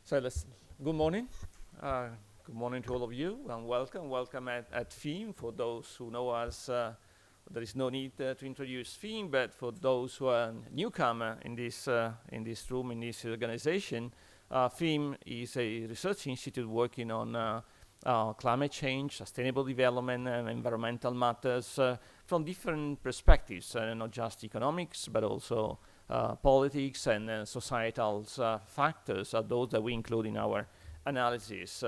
So good morning. Good morning to all of you, and welcome. Welcome at FEEM. For those who know us, there is no need to introduce FEEM, but for those who are newcomer in this room, in this organization, FEEM is a research institute working on climate change, sustainable development, and environmental matters from different perspectives, not just economics, but also politics and societal factors are those that we include in our analysis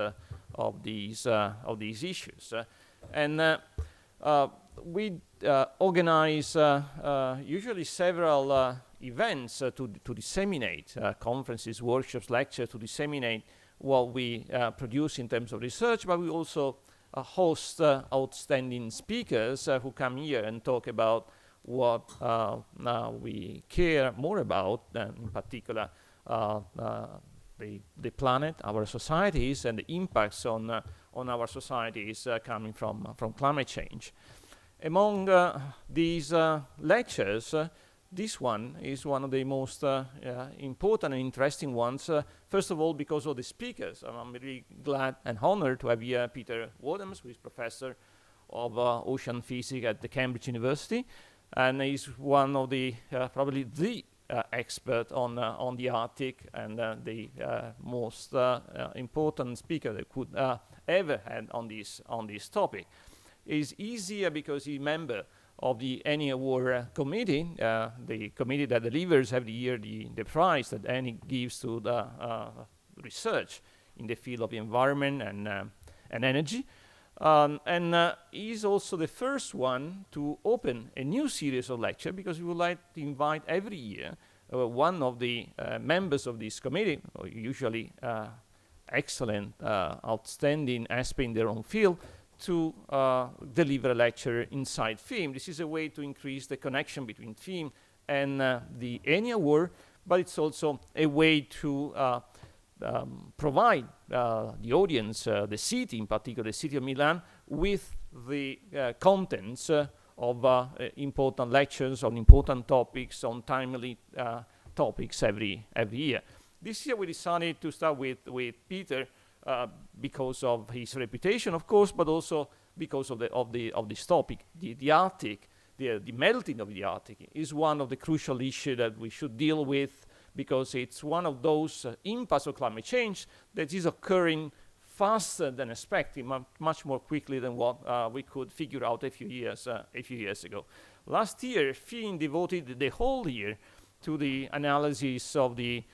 of these issues. We organize usually several events to disseminate conferences, workshops, lectures to disseminate what we produce in terms of research, but we also host outstanding speakers who come here and talk about what we care more about, in particular the planet, our societies, and the impacts on our societies coming from climate change. Among these lectures, this one is one of the most important and interesting ones. First of all, because of the speakers. I'm really glad and honored to have here Peter Wadhams, who is professor of ocean physics at the Cambridge University, and he's one of the probably the expert on the Arctic, and the most important speaker that could ever had on this topic. Is easier because he's a member of the Annie Award Committee, the committee that delivers every year the prize that Annie gives to the research in the field of the environment and energy. He's also the first one to open a new series of lectures, because we would like to invite every year one of the members of this committee, usually excellent, outstanding expert in their own field, to deliver a lecture inside FEEM. This is a way to increase the connection between FEEM and the Annie Award, but it's also a way to provide the audience, the city in particular, the city of Milan, with the contents of important lectures on important topics, on timely topics every year. This year we decided to start with Peter because of his reputation, of course, but also because of this topic. The Arctic, the melting of the Arctic is one of the crucial issues that we should deal with, because it's one of those impacts of climate change that is occurring faster than expected, much more quickly than what we could figure out a few years ago. Last year, FEEM devoted the whole year to the analysis of the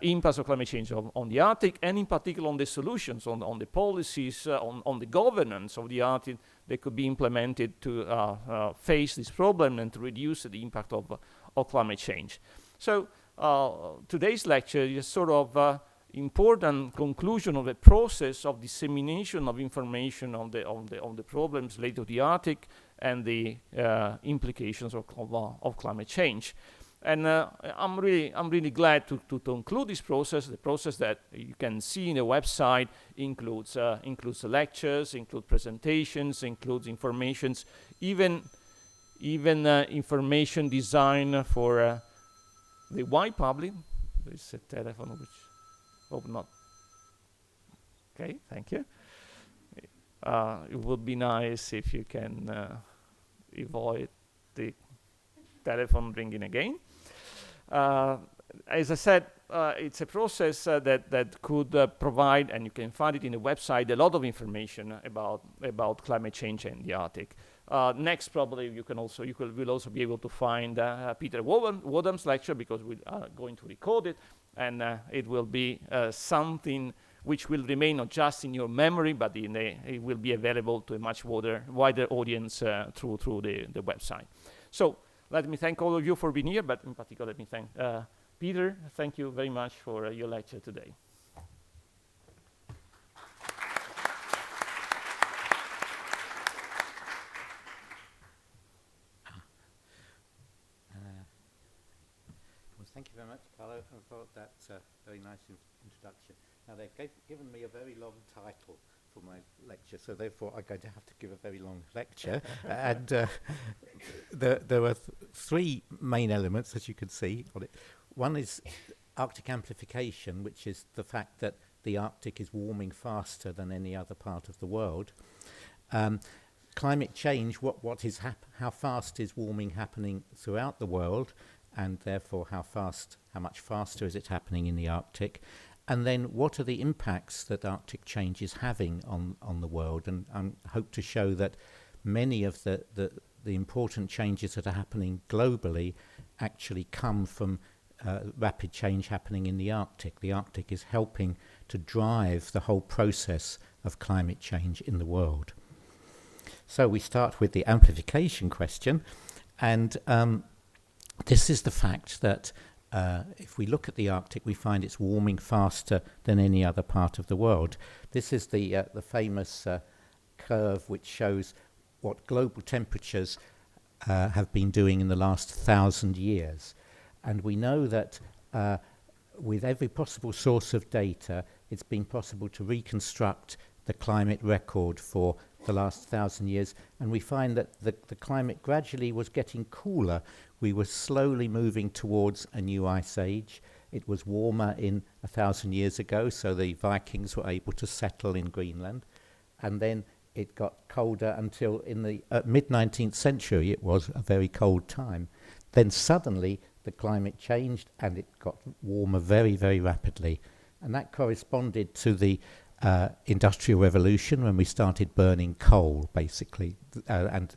impacts of climate change on the Arctic, and in particular on the solutions, on the policies, on the governance of the Arctic that could be implemented to face this problem and to reduce the impact of climate change. So today's lecture is sort of important conclusion of the process of dissemination of information on the problems related to the Arctic and the implications of climate change. And I'm really glad to conclude this process. The process that you can see in the website includes the lectures, includes presentations, includes informations, even information design for the wide public. There is a telephone which hope not. Okay, thank you. It would be nice if you can avoid the telephone ringing again. As I said, it's a process that could provide, and you can find it in the website, a lot of information about climate change in the Arctic. Next, probably will also be able to find Peter Wadhams' lecture, because we are going to record it, and it will be something which will remain not just in your memory, but it will be available to a much wider audience through the website. So let me thank all of you for being here, but in particular, let me thank Peter. Thank you very much for your lecture today. Well, thank you very much, Paolo, for that very nice introduction. Now, they've given me a very long title for my lecture, so therefore I'm going to have to give a very long lecture. And there were three main elements, as you can see on it. One is Arctic amplification, which is the fact that the Arctic is warming faster than any other part of the world. Climate change, how fast is warming happening throughout the world, and therefore how much faster is it happening in the Arctic? And then what are the impacts that Arctic change is having on the world? And I hope to show that many of the important changes that are happening globally actually come from rapid change happening in the Arctic. The Arctic is helping to drive the whole process of climate change in the world. So we start with the amplification question, and this is the fact that if we look at the Arctic, we find it's warming faster than any other part of the world. This is the famous curve which shows what global temperatures have been doing in the last 1,000 years. And we know that with every possible source of data, it's been possible to reconstruct the climate record for the last 1,000 years, and we find that the climate gradually was getting cooler. We were slowly moving towards a new ice age. It was warmer in 1,000 years ago, so the Vikings were able to settle in Greenland, and then it got colder until in the mid-19th century it was a very cold time. Then suddenly the climate changed and it got warmer very, very rapidly, and that corresponded to the Industrial Revolution, when we started burning coal, basically, and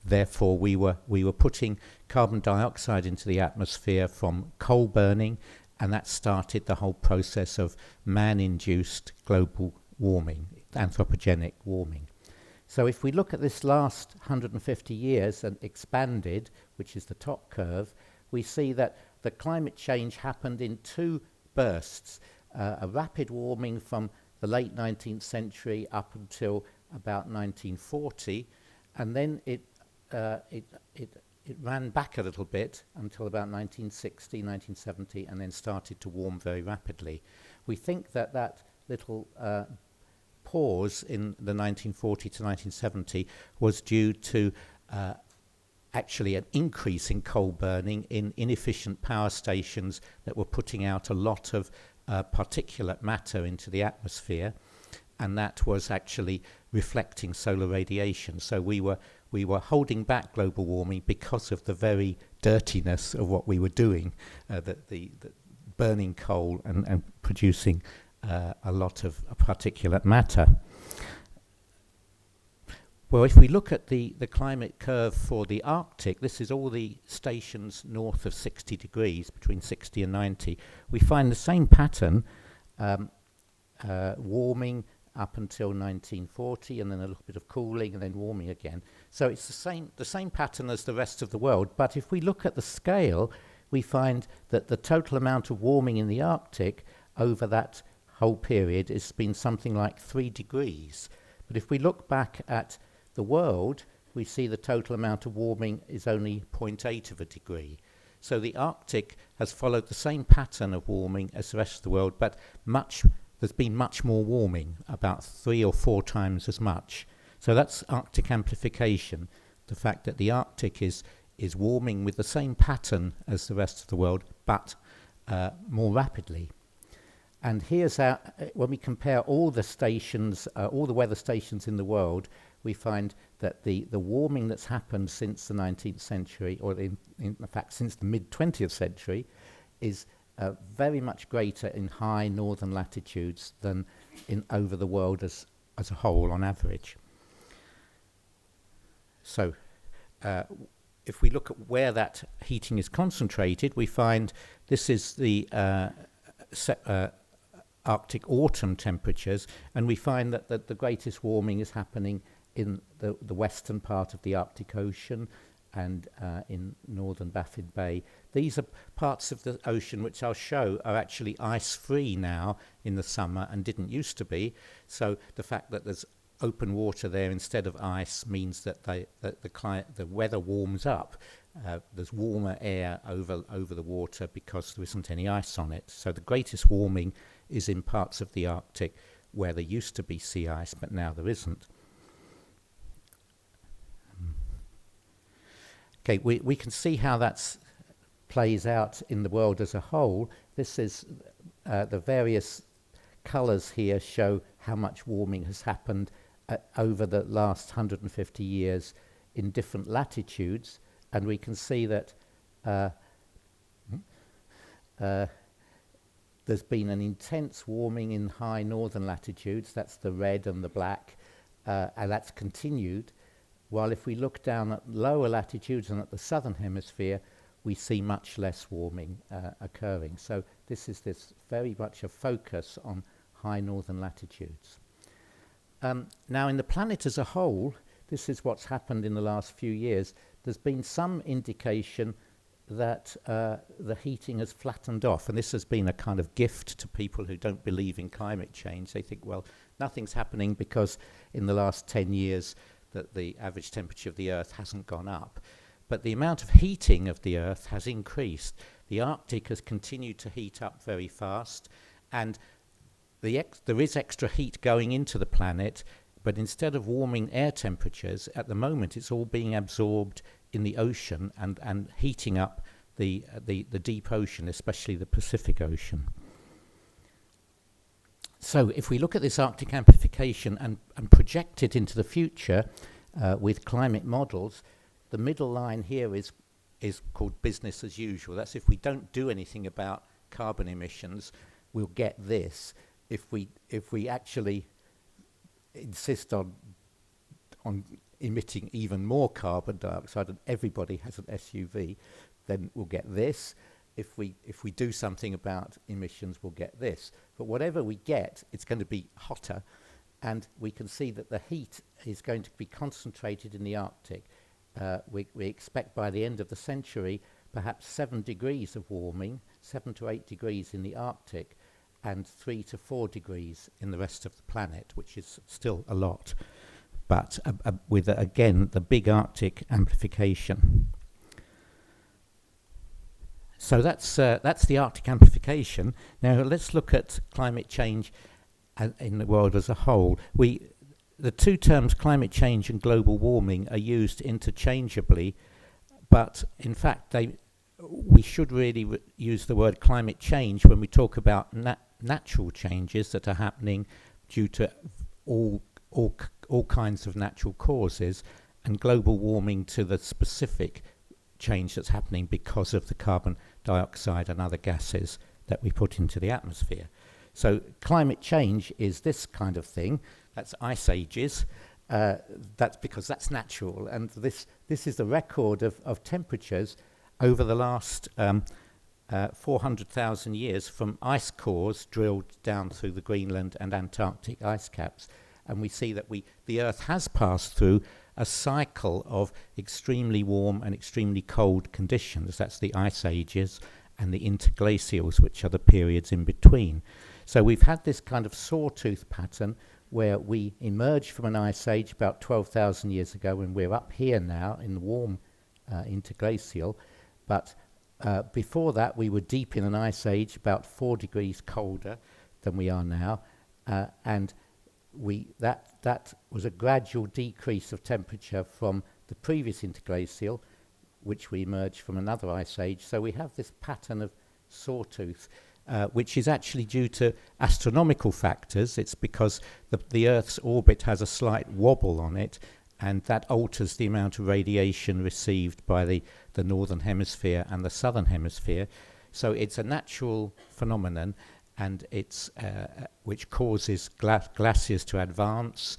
therefore we were putting carbon dioxide into the atmosphere from coal burning, and that started the whole process of man-induced global warming, anthropogenic warming. So if we look at this last 150 years and expanded, which is the top curve, we see that the climate change happened in two bursts, a rapid warming from the late 19th century up until about 1940, and then it ran back a little bit until about 1960, 1970, and then started to warm very rapidly. We think that little pause in the 1940 to 1970 was due to actually an increase in coal burning in inefficient power stations that were putting out a lot of particulate matter into the atmosphere, and that was actually reflecting solar radiation. So we were holding back global warming because of the very dirtiness of what we were doing, the burning coal and producing a lot of particulate matter. Well, if we look at the climate curve for the Arctic, this is all the stations north of 60 degrees, between 60 and 90. We find the same pattern, warming up until 1940, and then a little bit of cooling, and then warming again. So it's the same pattern as the rest of the world. But if we look at the scale, we find that the total amount of warming in the Arctic over that whole period has been something like 3 degrees. But if we look back at the world, we see the total amount of warming is only 0.8 of a degree. So the Arctic has followed the same pattern of warming as the rest of the world, but there's been much more warming, about 3 or 4 times as much. So that's Arctic amplification, the fact that the Arctic is warming with the same pattern as the rest of the world, but more rapidly. And here's when we compare all the stations, all the weather stations in the world, we find that the warming that's happened since the 19th century, or in fact since the mid-20th century, is very much greater in high northern latitudes than over the world as a whole on average. So if we look at where that heating is concentrated, we find this is the Arctic autumn temperatures, and we find that the greatest warming is happening in the western part of the Arctic Ocean and in northern Baffin Bay. These are parts of the ocean which I'll show are actually ice-free now in the summer and didn't used to be. So the fact that there's open water there instead of ice means that the weather warms up. There's warmer air over the water because there isn't any ice on it. So the greatest warming is in parts of the Arctic where there used to be sea ice, but now there isn't. Okay, we can see how that's plays out in the world as a whole, this is the various colours here show how much warming has happened over the last 150 years in different latitudes, and we can see that there's been an intense warming in high northern latitudes, that's the red and the black, and that's continued, while if we look down at lower latitudes and at the southern hemisphere, we see much less warming occurring. So this is very much a focus on high northern latitudes. Now in the planet as a whole, this is what's happened in the last few years. There's been some indication that the heating has flattened off, and this has been a kind of gift to people who don't believe in climate change. They think, well, nothing's happening because in the last 10 years that the average temperature of the Earth hasn't gone up. But the amount of heating of the Earth has increased. The Arctic has continued to heat up very fast, and there is extra heat going into the planet, but instead of warming air temperatures, at the moment it's all being absorbed in the ocean and heating up the deep ocean, especially the Pacific Ocean. So if we look at this Arctic amplification and project it into the future with climate models, the middle line here is called business as usual. That's if we don't do anything about carbon emissions, we'll get this. If we actually insist on emitting even more carbon dioxide and everybody has an SUV, then we'll get this. If we do something about emissions, we'll get this. But whatever we get, it's going to be hotter, and we can see that the heat is going to be concentrated in the Arctic. We expect by the end of the century perhaps 7 degrees of warming, 7 to 8 degrees in the Arctic, and 3 to 4 degrees in the rest of the planet, which is still a lot, but with, again, the big Arctic amplification. So that's the Arctic amplification. Now let's look at climate change in the world as a whole. The two terms climate change and global warming are used interchangeably, but in fact we should really use the word climate change when we talk about natural changes that are happening due to all kinds of natural causes, and global warming to the specific change that's happening because of the carbon dioxide and other gases that we put into the atmosphere. So climate change is this kind of thing. That's ice ages. That's because that's natural, and this is the record of temperatures over the last 400,000 years from ice cores drilled down through the Greenland and Antarctic ice caps. And we see that the Earth has passed through a cycle of extremely warm and extremely cold conditions. That's the ice ages and the interglacials, which are the periods in between. So we've had this kind of sawtooth pattern where we emerged from an ice age about 12,000 years ago, and we're up here now in the warm interglacial. But before that, we were deep in an ice age, about 4 degrees colder than we are now, and that was a gradual decrease of temperature from the previous interglacial, which we emerged from another ice age. So we have this pattern of sawtooth, which is actually due to astronomical factors. It's because the Earth's orbit has a slight wobble on it, and that alters the amount of radiation received by the northern hemisphere and the southern hemisphere. So it's a natural phenomenon, and it's which causes glaciers to advance,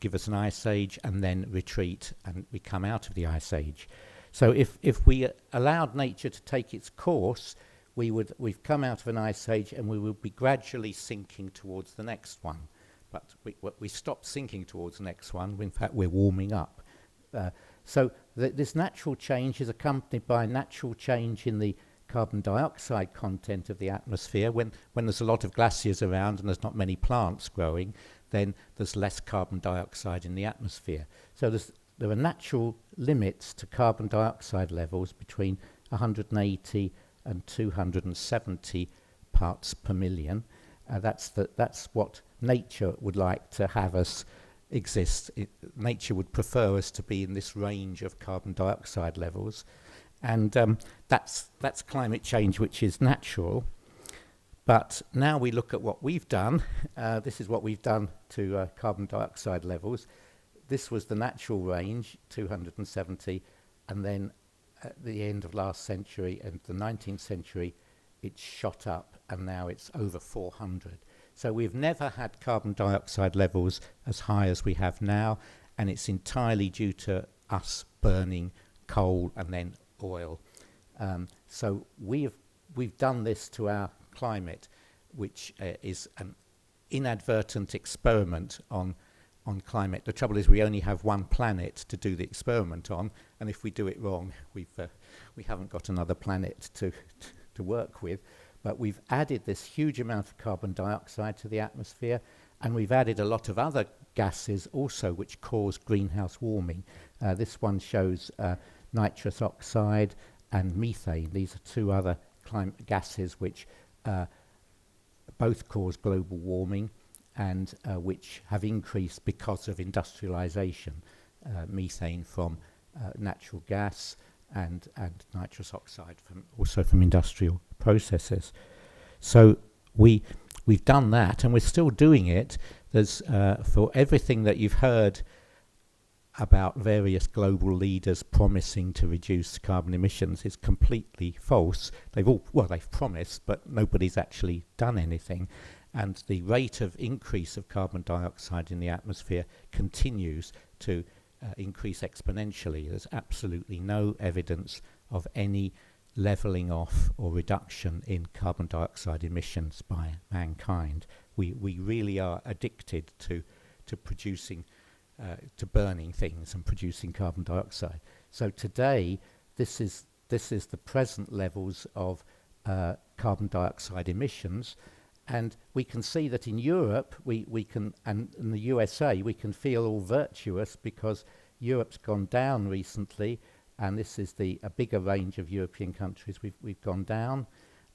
give us an ice age, and then retreat, and we come out of the ice age. So if we allowed nature to take its course, we've come out of an ice age, and we will be gradually sinking towards the next one. But we stop sinking towards the next one. In fact, we're warming up. So this natural change is accompanied by natural change in the carbon dioxide content of the atmosphere. When there's a lot of glaciers around and there's not many plants growing, then there's less carbon dioxide in the atmosphere. So there are natural limits to carbon dioxide levels between 180 and 270 parts per million. That's what nature would like to have us exist. Nature would prefer us to be in this range of carbon dioxide levels. And that's climate change, which is natural. But now we look at what we've done. This is what we've done to carbon dioxide levels. This was the natural range, 270, and then at the end of last century and the 19th century, it shot up, and now it's over 400. So we've never had carbon dioxide levels as high as we have now, and it's entirely due to us burning coal and then oil. So we've done this to our climate, which is an inadvertent experiment on climate. The trouble is we only have one planet to do the experiment on, and if we do it wrong, we haven't got another planet to work with. But we've added this huge amount of carbon dioxide to the atmosphere, and we've added a lot of other gases also which cause greenhouse warming. This one shows nitrous oxide and methane. These are two other gases which both cause global warming and which have increased because of industrialization. Methane from natural gas and nitrous oxide also from industrial processes. So we've done that, and we're still doing it. There's for everything that you've heard about various global leaders promising to reduce carbon emissions is completely false. They've promised, but nobody's actually done anything. And the rate of increase of carbon dioxide in the atmosphere continues to increase exponentially. There's absolutely no evidence of any leveling off or reduction in carbon dioxide emissions by mankind. We really are addicted to producing to burning things and producing carbon dioxide. So today, this is the present levels of carbon dioxide emissions, and we can see that in Europe, we can, and in the USA, we can feel all virtuous because Europe's gone down recently, and this is a bigger range of European countries. We've gone down.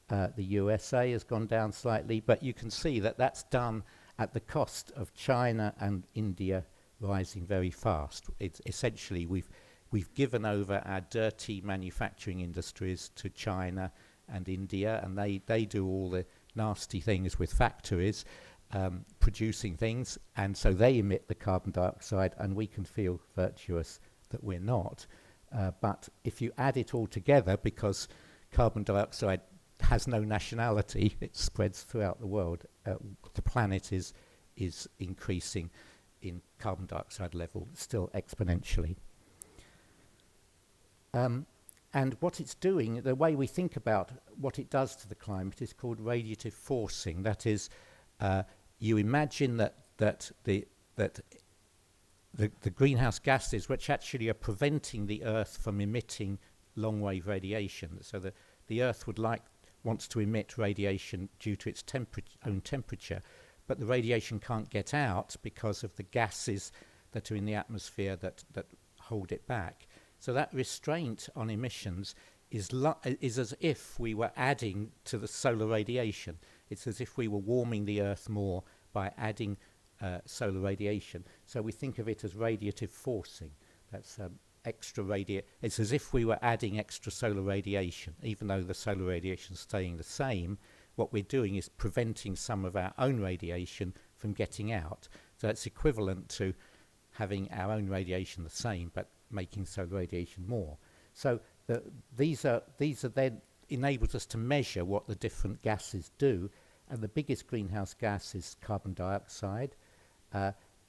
The USA has gone down slightly, but you can see that that's done at the cost of China and India rising very fast. It's essentially we've given over our dirty manufacturing industries to China and India, and they do all the nasty things with factories producing things, and so they emit the carbon dioxide, and we can feel virtuous that we're not. But if you add it all together, because carbon dioxide has no nationality, it spreads throughout the world, the planet is increasing in carbon dioxide level still exponentially. And what it's doing, the way we think about what it does to the climate is called radiative forcing. That is, you imagine that the greenhouse gases, which actually are preventing the Earth from emitting long-wave radiation. So the Earth wants to emit radiation due to its own temperature, but the radiation can't get out because of the gases that are in the atmosphere that hold it back. So that restraint on emissions is as if we were adding to the solar radiation. It's as if we were warming the Earth more by adding solar radiation. So we think of it as radiative forcing. That's it's as if we were adding extra solar radiation. Even though the solar radiation is staying the same, what we're doing is preventing some of our own radiation from getting out. So it's equivalent to having our own radiation the same, but making solar radiation more. So these are then enables us to measure what the different gases do, and the biggest greenhouse gas is carbon dioxide,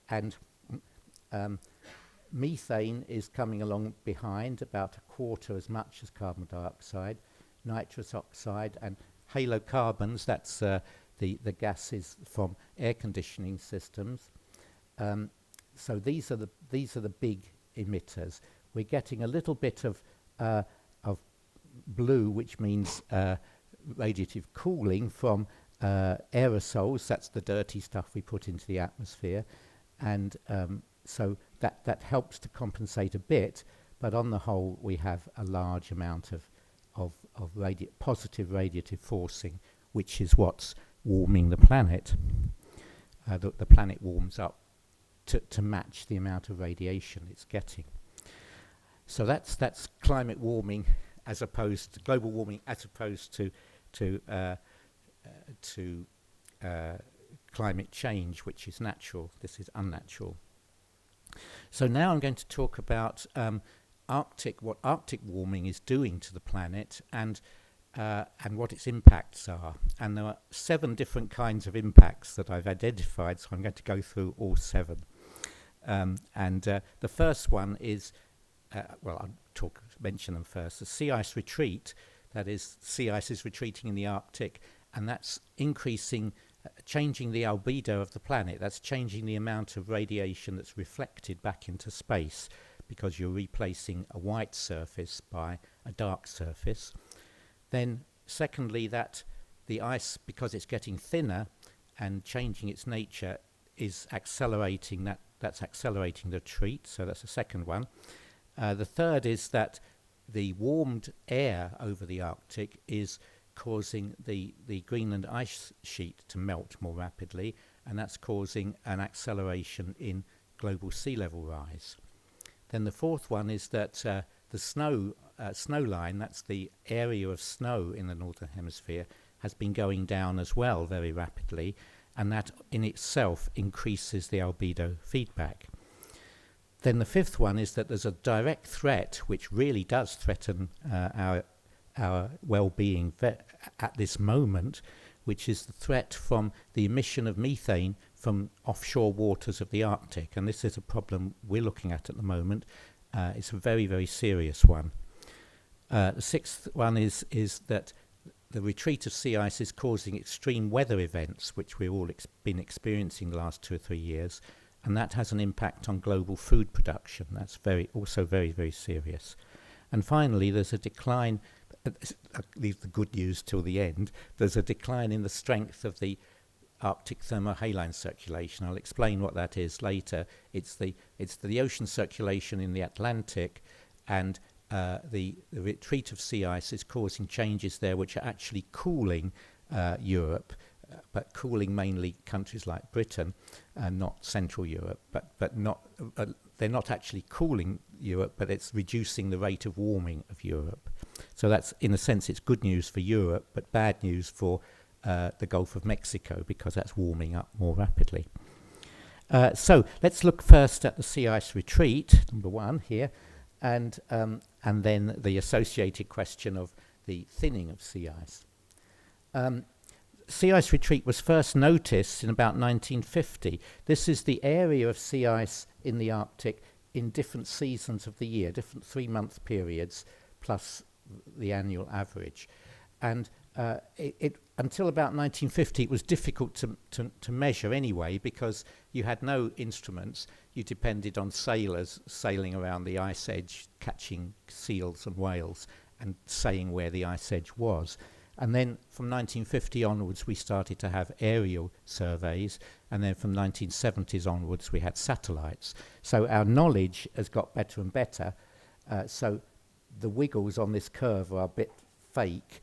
and methane is coming along behind, about a quarter as much as carbon dioxide, nitrous oxide, and halocarbons, that's the gases from air conditioning systems. So these are the big emitters. We're getting a little bit of blue, which means radiative cooling from aerosols. That's the dirty stuff we put into the atmosphere, and so that helps to compensate a bit. But on the whole, we have a large amount of positive radiative forcing, which is what's warming the planet. The planet warms up to match the amount of radiation it's getting. So that's climate warming as opposed to global warming, as opposed to climate change, which is natural. This is unnatural. So now I'm going to talk about what Arctic warming is doing to the planet, and what its impacts are. And there are 7 different kinds of impacts that I've identified, so I'm going to go through all 7. The first one is, I'll mention them first. The sea ice retreat, that is, sea ice is retreating in the Arctic, and that's changing the albedo of the planet. That's changing the amount of radiation that's reflected back into space, because you're replacing a white surface by a dark surface. Then, secondly, that the ice, because it's getting thinner and changing its nature, is accelerating that's accelerating the retreat, so that's the second one. The third is that the warmed air over the Arctic is causing the Greenland ice sheet to melt more rapidly, and that's causing an acceleration in global sea level rise. Then the fourth one is that the Snowline, that's the area of snow in the Northern Hemisphere, has been going down as well very rapidly, and that in itself increases the albedo feedback. Then the fifth one is that there's a direct threat, which really does threaten our well-being at this moment, which is the threat from the emission of methane from offshore waters of the Arctic. And this is a problem we're looking at the moment. It's a very, very serious one. The sixth one is that the retreat of sea ice is causing extreme weather events, which we've all been experiencing the last 2 or 3 years, and that has an impact on global food production. That's also very, very serious. And finally, there's a decline. Leave the good news till the end. There's a decline in the strength of the Arctic thermohaline circulation. I'll explain what that is later. It's the ocean circulation in the Atlantic, and the retreat of sea ice is causing changes there which are actually cooling Europe, but cooling mainly countries like Britain, not Central Europe. But not they're not actually cooling Europe, but it's reducing the rate of warming of Europe. So that's, in a sense, it's good news for Europe, but bad news for the Gulf of Mexico, because that's warming up more rapidly. So let's look first at the sea ice retreat, number 1 here, and then the associated question of the thinning of sea ice. Sea ice retreat was first noticed in about 1950. This is the area of sea ice in the Arctic in different seasons of the year, different 3-month periods, plus the annual average. And until about 1950, it was difficult to measure anyway, because you had no instruments. You depended on sailors sailing around the ice edge, catching seals and whales, and saying where the ice edge was. And then from 1950 onwards, we started to have aerial surveys, and then from 1970s onwards, we had satellites. So our knowledge has got better and better. So the wiggles on this curve are a bit fake.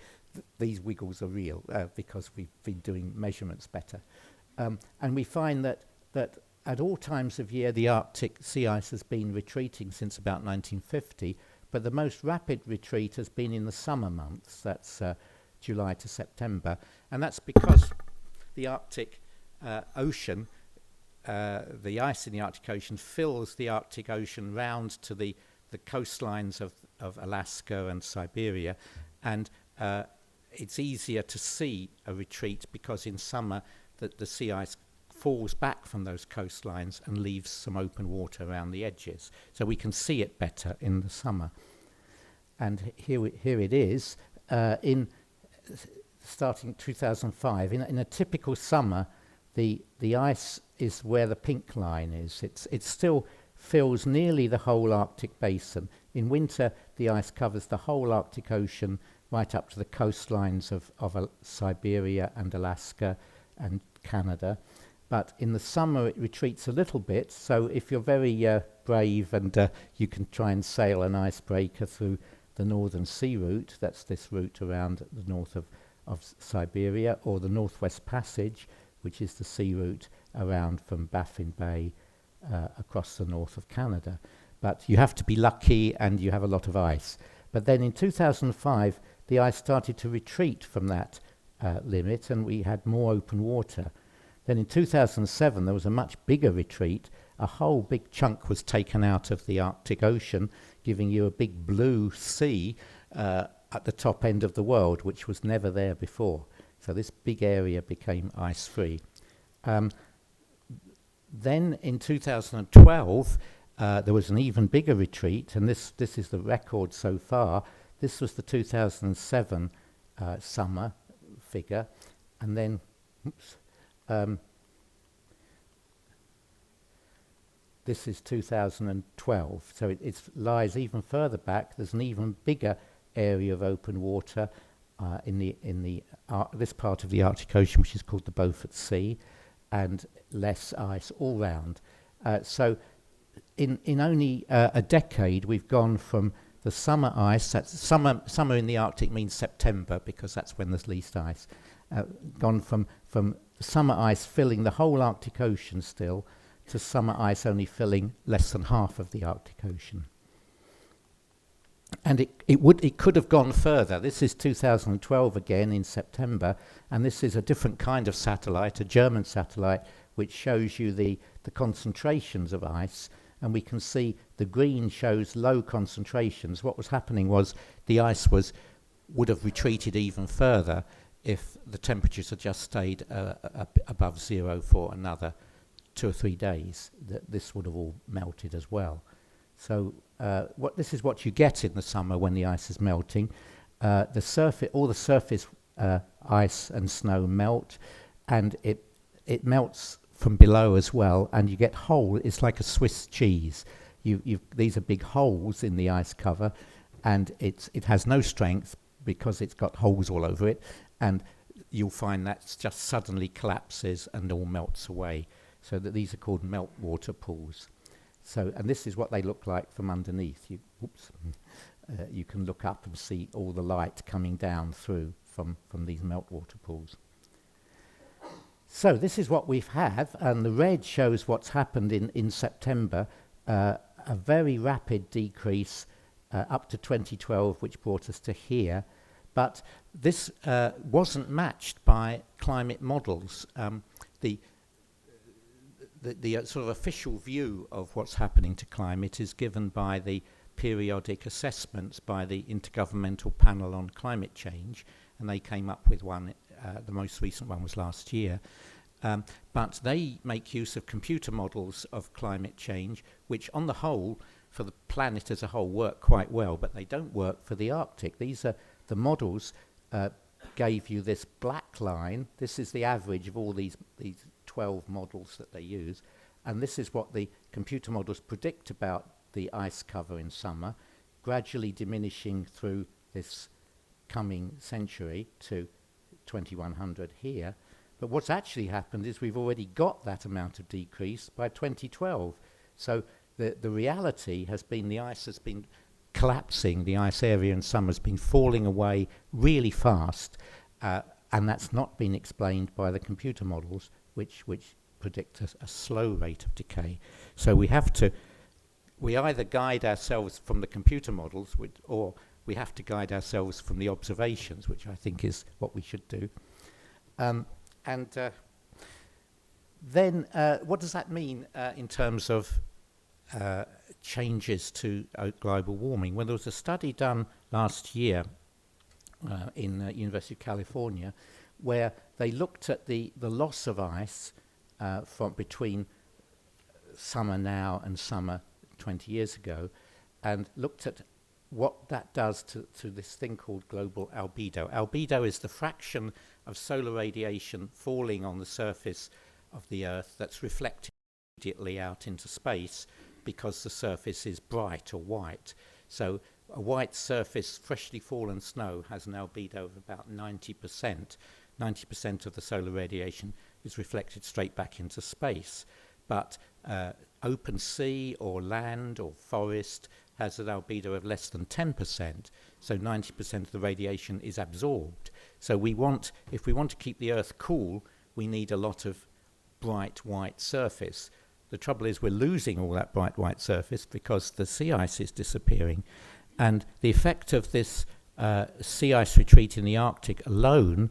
These wiggles are real, because we've been doing measurements better. And we find that at all times of year, the Arctic sea ice has been retreating since about 1950, but the most rapid retreat has been in the summer months. That's July to September, and that's because the Arctic Ocean, the ice in the Arctic Ocean fills the Arctic Ocean round to the coastlines of Alaska and Siberia, and it's easier to see a retreat because in summer the sea ice falls back from those coastlines and leaves some open water around the edges, so we can see it better in the summer. And here it is in starting 2005. In a typical summer, the ice is where the pink line is. It still fills nearly the whole Arctic basin. In winter, the ice covers the whole Arctic Ocean right up to the coastlines of Siberia and Alaska and Canada. But in the summer, it retreats a little bit. So if you're very brave and you can try and sail an icebreaker through the Northern Sea Route, that's this route around the north of Siberia, or the Northwest Passage, which is the sea route around from Baffin Bay across the north of Canada. But you have to be lucky and you have a lot of ice. But then in 2005, the ice started to retreat from that limit, and we had more open water. Then in 2007, there was a much bigger retreat. A whole big chunk was taken out of the Arctic Ocean, giving you a big blue sea at the top end of the world, which was never there before. So this big area became ice-free. Then in 2012, there was an even bigger retreat, and this is the record so far. This was the 2007 summer figure, and then, this is 2012, so it lies even further back. There's an even bigger area of open water in this part of the Arctic Ocean, which is called the Beaufort Sea, and less ice all round. So in only a decade, we've gone from the summer ice, that's summer in the Arctic means September, because that's when there's least ice, gone from summer ice filling the whole Arctic Ocean still, to summer ice only filling less than half of the Arctic Ocean. And it could have gone further. This is 2012 again in September, and this is a different kind of satellite, a German satellite, which shows you the concentrations of ice, and we can see the green shows low concentrations. What was happening was the ice would have retreated even further if the temperatures had just stayed above zero for another 2 or 3 days. This would have all melted as well. So this is what you get in the summer when the ice is melting. All the surface ice and snow melt, and it melts from below as well, and you get it's like a Swiss cheese. These are big holes in the ice cover, and it has no strength because it's got holes all over it, and you'll find that just suddenly collapses and all melts away. So that these are called meltwater pools. So, and this is what they look like from underneath. You can look up and see all the light coming down through from these meltwater pools. So this is what we've had, and the red shows what's happened in September, a very rapid decrease up to 2012, which brought us to here. But this wasn't matched by climate models. The sort of official view of what's happening to climate is given by the periodic assessments by the Intergovernmental Panel on Climate Change, and they came up with one, the most recent one was last year. But they make use of computer models of climate change, which on the whole, for the planet as a whole, work quite well, but they don't work for the Arctic. These are the models gave you this black line. This is the average of all these 12 models that they use, and this is what the computer models predict about the ice cover in summer, gradually diminishing through this coming century to 2100 here. But what's actually happened is we've already got that amount of decrease by 2012. So the reality has been the ice has been collapsing, the ice area in summer has been falling away really fast, and that's not been explained by the computer models, which predict a slow rate of decay. So we either guide ourselves from the computer models, or we have to guide ourselves from the observations, which I think is what we should do. Then what does that mean in terms of changes to global warming? Well, there was a study done last year in University of California, where they looked at the loss of ice from between summer now and summer 20 years ago, and looked at what that does to this thing called global albedo. Albedo is the fraction of solar radiation falling on the surface of the Earth that's reflected immediately out into space because the surface is bright or white. So a white surface, freshly fallen snow, has an albedo of about 90%. 90% of the solar radiation is reflected straight back into space. But open sea or land or forest has an albedo of less than 10%. So 90% of the radiation is absorbed. So if we want to keep the Earth cool, we need a lot of bright white surface. The trouble is we're losing all that bright white surface because the sea ice is disappearing. And the effect of this sea ice retreat in the Arctic alone,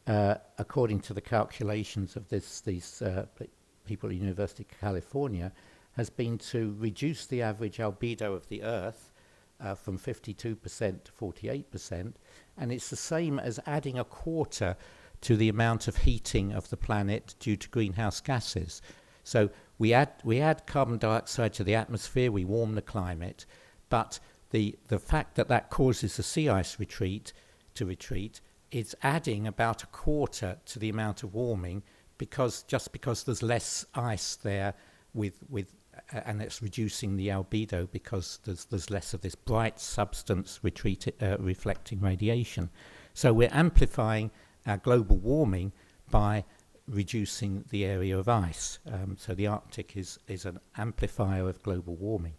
according to the calculations of these people at the University of California, has been to reduce the average albedo of the Earth from 52% to 48%, and it's the same as adding a quarter to the amount of heating of the planet due to greenhouse gases. So we add carbon dioxide to the atmosphere, we warm the climate, but the fact that causes the sea ice to retreat is adding about a quarter to the amount of warming, because there's less ice there and it's reducing the albedo because there's less of this bright substance reflecting radiation. So we're amplifying our global warming by reducing the area of ice. So the Arctic is an amplifier of global warming.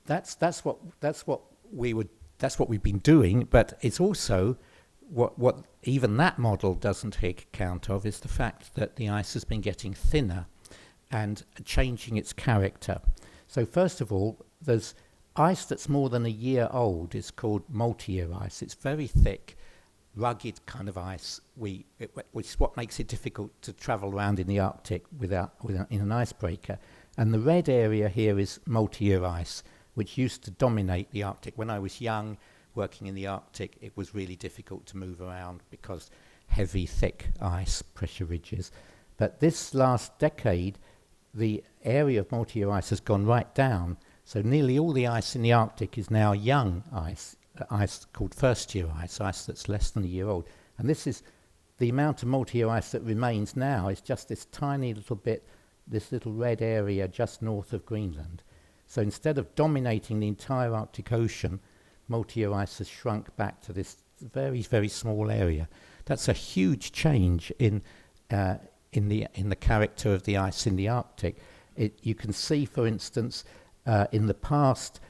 That's what we've been doing, but it's also what even that model doesn't take account of is the fact that the ice has been getting thinner and changing its character. So first of all, there's ice that's more than a year old. It's called multi-year ice. It's very thick, rugged kind of ice, which is what makes it difficult to travel around in the Arctic in an icebreaker. And the red area here is multi-year ice, which used to dominate the Arctic. When I was young, working in the Arctic, it was really difficult to move around because heavy, thick ice, pressure ridges. But this last decade, the area of multi-year ice has gone right down. So nearly all the ice in the Arctic is now young ice called first-year ice that's less than a year old. And this is the amount of multi-year ice that remains now is just this tiny little bit, this little red area just north of Greenland. So instead of dominating the entire Arctic Ocean, multi-year ice has shrunk back to this very, very small area. That's a huge change in the character of the ice in the Arctic. You can see, for instance, in the past,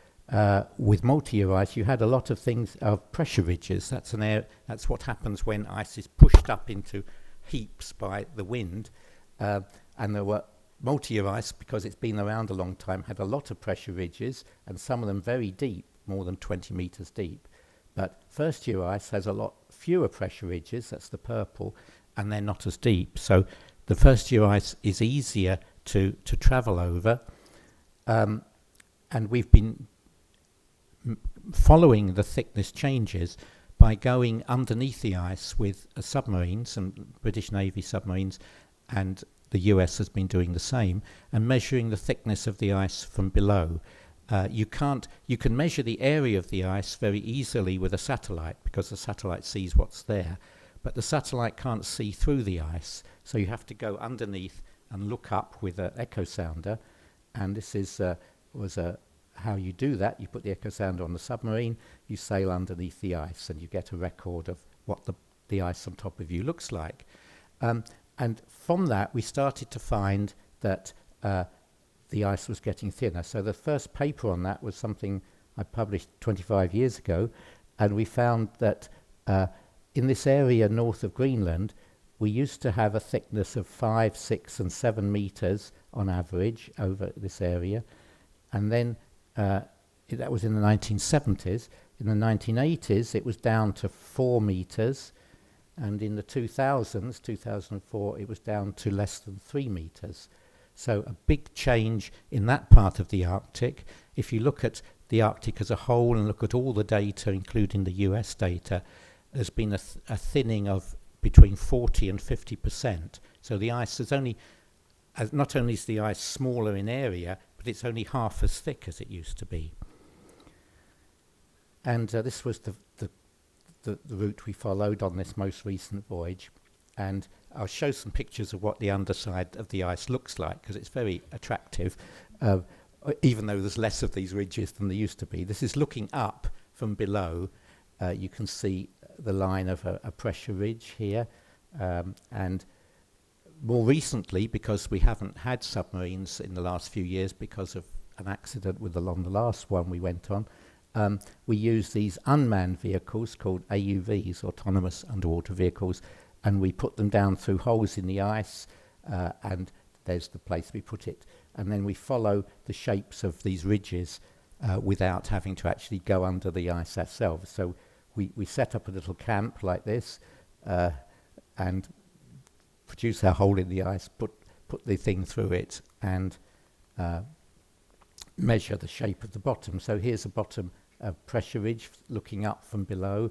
with multi-year ice, you had a lot of things of pressure ridges. That's what happens when ice is pushed up into heaps by the wind, and there were multi-year ice, because it's been around a long time, had a lot of pressure ridges, and some of them very deep, more than 20 meters deep. But first-year ice has a lot fewer pressure ridges, that's the purple, and they're not as deep. So the first-year ice is easier to travel over, and we've been following the thickness changes by going underneath the ice with submarines, and British Navy submarines, and the US has been doing the same, and measuring the thickness of the ice from below. You can measure the area of the ice very easily with a satellite, because the satellite sees what's there, but the satellite can't see through the ice, so you have to go underneath and look up with an echo sounder. And this is how you do that. You put the echo sounder on the submarine, you sail underneath the ice, and you get a record of what the ice on top of you looks like. And from that, we started to find that the ice was getting thinner. So the first paper on that was something I published 25 years ago, and we found that in this area north of Greenland, we used to have a thickness of 5, 6, and 7 meters on average over this area, and then that was in the 1970s. In the 1980s, it was down to 4 meters, and in the 2000s, 2004, it was down to less than 3 meters. So a big change in that part of the Arctic. If you look at the Arctic as a whole and look at all the data, including the US data, there's been a thinning of between 40 and 50%. So the ice is not only is the ice smaller in area, but it's only half as thick as it used to be. And this was the route we followed on this most recent voyage. And I'll show some pictures of what the underside of the ice looks like, because it's very attractive, even though there's less of these ridges than there used to be. This is looking up from below. You can see the line of a pressure ridge here. And more recently, because we haven't had submarines in the last few years because of an accident on the last one we went on, we use these unmanned vehicles called AUVs, autonomous underwater vehicles, and we put them down through holes in the ice, and there's the place we put it. And then we follow the shapes of these ridges without having to actually go under the ice ourselves. So we set up a little camp like this and produce our hole in the ice, put the thing through it, and measure the shape of the bottom. So here's a bottom pressure ridge looking up from below,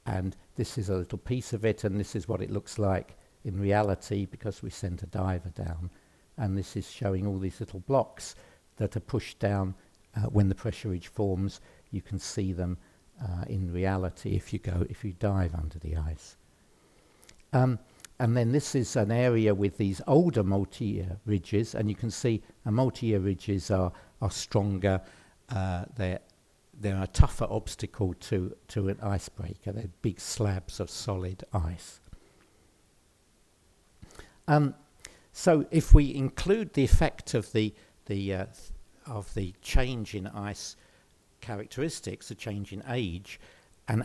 and this is a little piece of it, and this is what it looks like in reality because we sent a diver down. And this is showing all these little blocks that are pushed down when the pressure ridge forms. You can see them in reality if you dive under the ice. And then this is an area with these older multi-year ridges, and you can see multi-year ridges are stronger. They're a tougher obstacle to an icebreaker. They're big slabs of solid ice. So if we include the effect of the change in ice characteristics, the change in age, and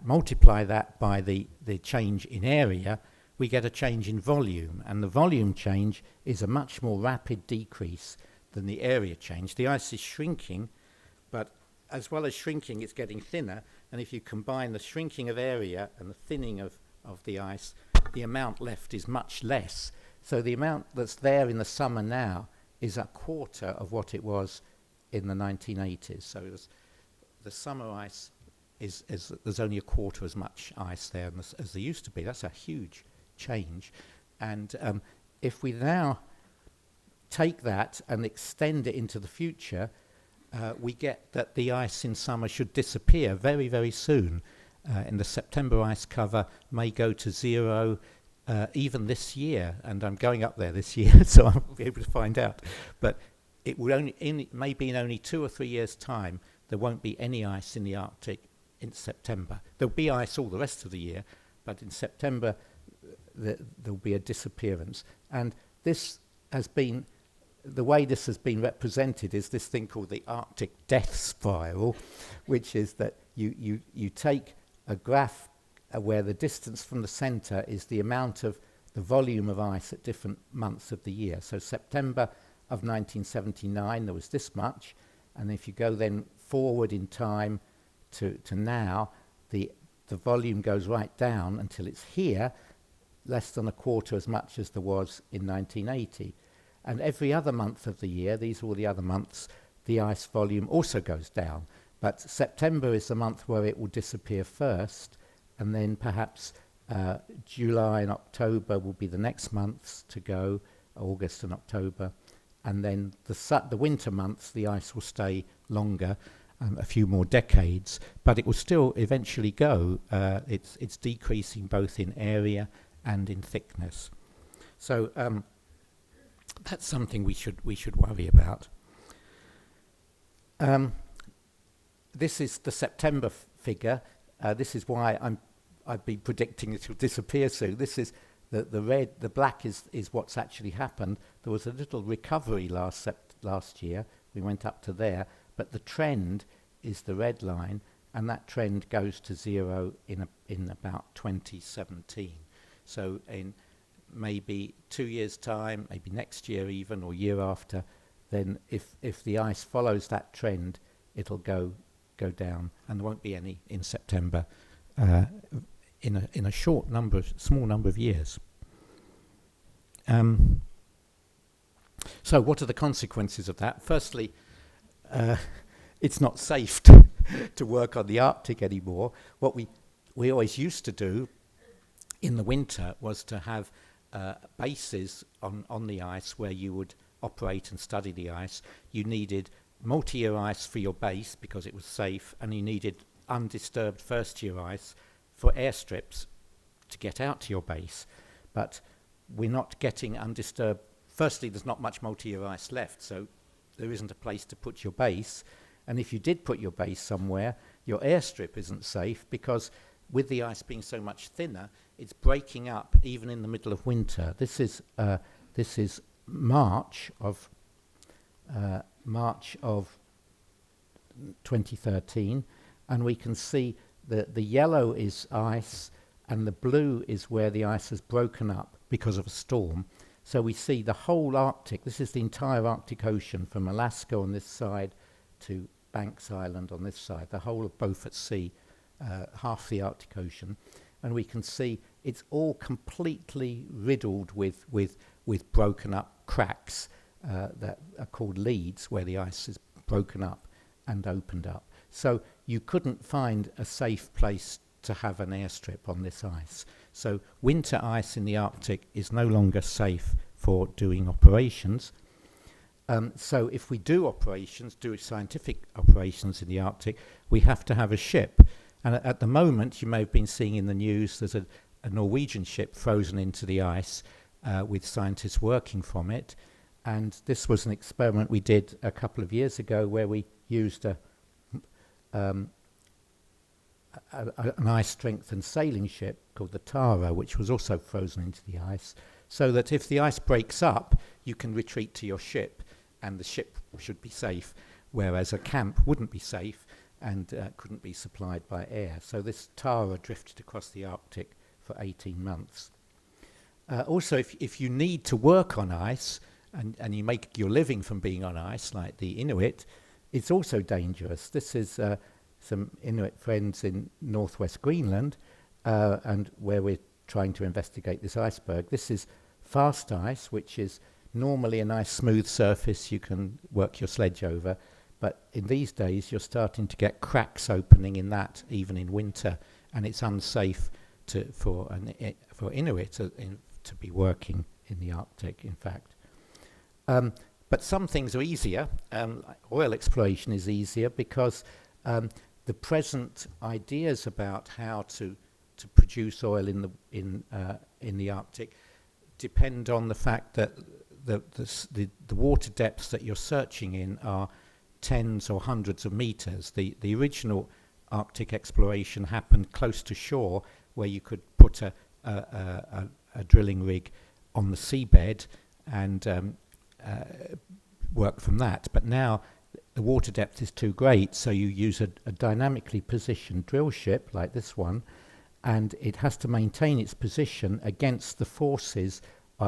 multiply that by the change in area, we get a change in volume, and the volume change is a much more rapid decrease than the area change. The ice is shrinking, but as well as shrinking, it's getting thinner, and if you combine the shrinking of area and the thinning of the ice, the amount left is much less. So the amount that's there in the summer now is a quarter of what it was in the 1980s. So the summer ice there's only a quarter as much ice there as there used to be. That's a huge change. And if we now take that and extend it into the future, we get that the ice in summer should disappear very, very soon. And the September ice cover may go to zero even this year. And I'm going up there this year, so I'll be able to find out. But it will maybe in only 2 or 3 years' time, there won't be any ice in the Arctic in September. There'll be ice all the rest of the year, but in September there'll be a disappearance. And this has been, the way this has been represented is this thing called the Arctic death spiral, which is that you take a graph where the distance from the center is the amount of the volume of ice at different months of the year. So September of 1979, there was this much, and if you go then forward in time to now, the volume goes right down until it's here, less than a quarter as much as there was in 1980. And every other month of the year, these are all the other months, the ice volume also goes down. But September is the month where it will disappear first, and then perhaps July and October will be the next months to go, August and October. And then the winter months, the ice will stay longer, a few more decades, but it will still eventually go. It's decreasing both in area and in thickness. So that's something we should worry about. This is the September figure. This is why I'd be predicting it will disappear soon. This is the red, the black is what's actually happened. There was a little recovery last year. We went up to there, but the trend is the red line, and that trend goes to zero in about 2017. So in maybe 2 years' time, maybe next year even, or year after, then if the ice follows that trend, it'll go down, and there won't be any in September in a small number of years. So what are the consequences of that? Firstly, it's not safe to work on the Arctic anymore. What we always used to do in the winter was to have bases on the ice where you would operate and study the ice. You needed multi-year ice for your base because it was safe, and you needed undisturbed first-year ice for airstrips to get out to your base. But we're not getting undisturbed. Firstly, there's not much multi-year ice left, so there isn't a place to put your base. And if you did put your base somewhere, your airstrip isn't safe because with the ice being so much thinner, it's breaking up even in the middle of winter. This is March of 2013, and we can see the yellow is ice and the blue is where the ice has broken up because of a storm. So we see the whole Arctic. This is the entire Arctic Ocean from Alaska on this side to Banks Island on this side, the whole of Beaufort Sea, half the Arctic Ocean, and we can see it's all completely riddled with broken up cracks that are called leads, where the ice is broken up and opened up. So you couldn't find a safe place to have an airstrip on this ice. So winter ice in the Arctic is no longer safe for doing operations. So if we do operations, do scientific operations in the Arctic, we have to have a ship. And at the moment, you may have been seeing in the news, there's a Norwegian ship frozen into the ice with scientists working from it. And this was an experiment we did a couple of years ago where we used an ice-strengthened sailing ship called the Tara, which was also frozen into the ice, so that if the ice breaks up, you can retreat to your ship, and the ship should be safe, whereas a camp wouldn't be safe and couldn't be supplied by air. So this Tara drifted across the Arctic for 18 months. Also, if you need to work on ice, and you make your living from being on ice, like the Inuit, it's also dangerous. This is some Inuit friends in northwest Greenland, and where we're trying to investigate this iceberg. This is fast ice, which is normally a nice smooth surface you can work your sledge over, but in these days you're starting to get cracks opening in that, even in winter, and it's unsafe for Inuit to be working in the Arctic, in fact. But some things are easier. Oil exploration is easier because the present ideas about how to produce oil in the Arctic depend on the fact that the water depths that you're searching in are tens or hundreds of meters. The original Arctic exploration happened close to shore, where you could put a drilling rig on the seabed and work from that. But now the water depth is too great, so you use a dynamically positioned drill ship like this one, and it has to maintain its position against the forces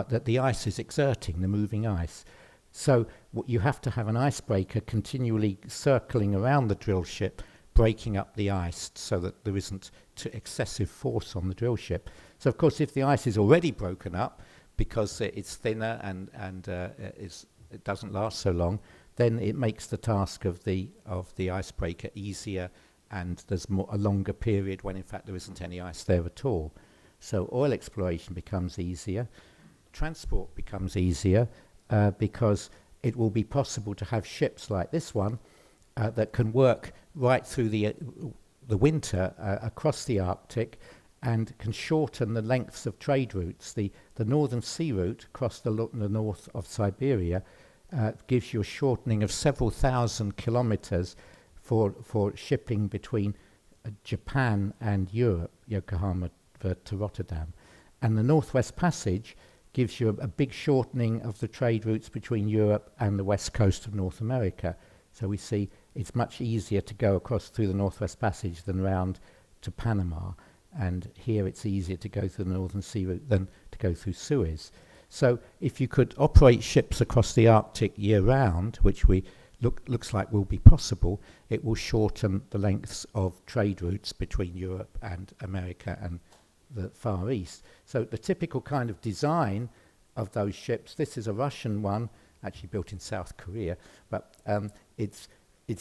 that the ice is exerting, the moving ice. So you have to have an icebreaker continually circling around the drill ship, breaking up the ice so that there isn't excessive force on the drill ship. So of course, if the ice is already broken up because it's thinner and it doesn't last so long, then it makes the task of the icebreaker easier, and there's a longer period when in fact there isn't any ice there at all. So oil exploration becomes easier. Transport becomes easier because it will be possible to have ships like this one that can work right through the winter across the Arctic, and can shorten the lengths of trade routes. The northern sea route across the north of Siberia gives you a shortening of several thousand kilometers for shipping between Japan and Europe, Yokohama to Rotterdam. And the Northwest Passage gives you a big shortening of the trade routes between Europe and the west coast of North America. So we see it's much easier to go across through the Northwest Passage than round to Panama. And here it's easier to go through the Northern Sea route than to go through Suez. So if you could operate ships across the Arctic year-round, which looks like will be possible, it will shorten the lengths of trade routes between Europe and America and the Far East. So the typical kind of design of those ships, this is a Russian one, actually built in South Korea, but it's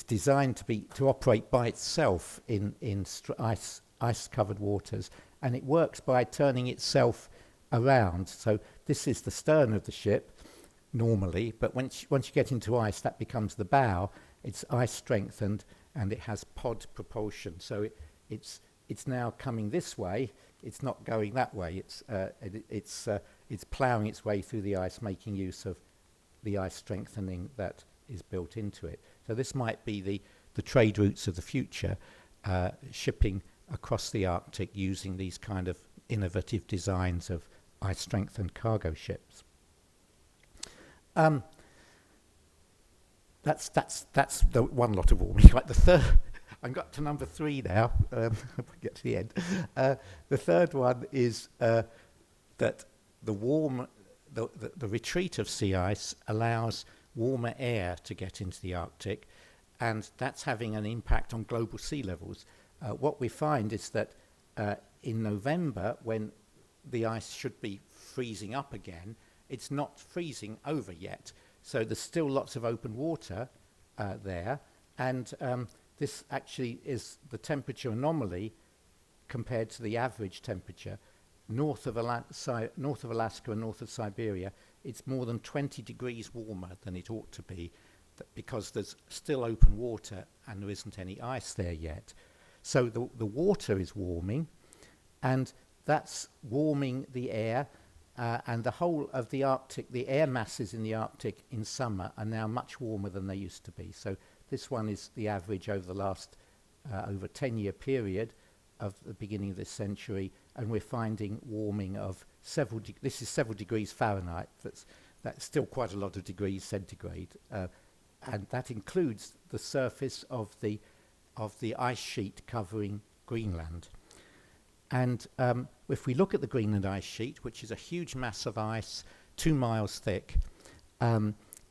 designed to operate by itself in ice-covered waters, and it works by turning itself around. So this is the stern of the ship normally, but once you get into ice, that becomes the bow. It's ice strengthened, and it has pod propulsion. So it's now coming this way. It's not going that way. It's ploughing its way through the ice, making use of the ice strengthening that is built into it. So this might be the trade routes of the future, shipping across the Arctic using these kind of innovative designs of ice-strengthened cargo ships. That's the one lot of warming. Like the third, I've got to number 3 now. If we get to the end, the third one is that the retreat of sea ice allows warmer air to get into the Arctic, and that's having an impact on global sea levels. What we find is that in November, when the ice should be freezing up again, it's not freezing over yet. So there's still lots of open water there, and this actually is the temperature anomaly compared to the average temperature. North of Alaska and north of Siberia, it's more than 20 degrees warmer than it ought to be, because there's still open water and there isn't any ice there yet. So the water is warming, and that's warming the air, and the whole of the Arctic, the air masses in the Arctic in summer are now much warmer than they used to be. So this one is the average over the last over 10-year period of the beginning of this century, and we're finding warming of this is several degrees Fahrenheit. That's still quite a lot of degrees centigrade, and that includes the surface of the ice sheet covering Greenland. And if we look at the Greenland ice sheet, which is a huge mass of ice, 2 miles thick,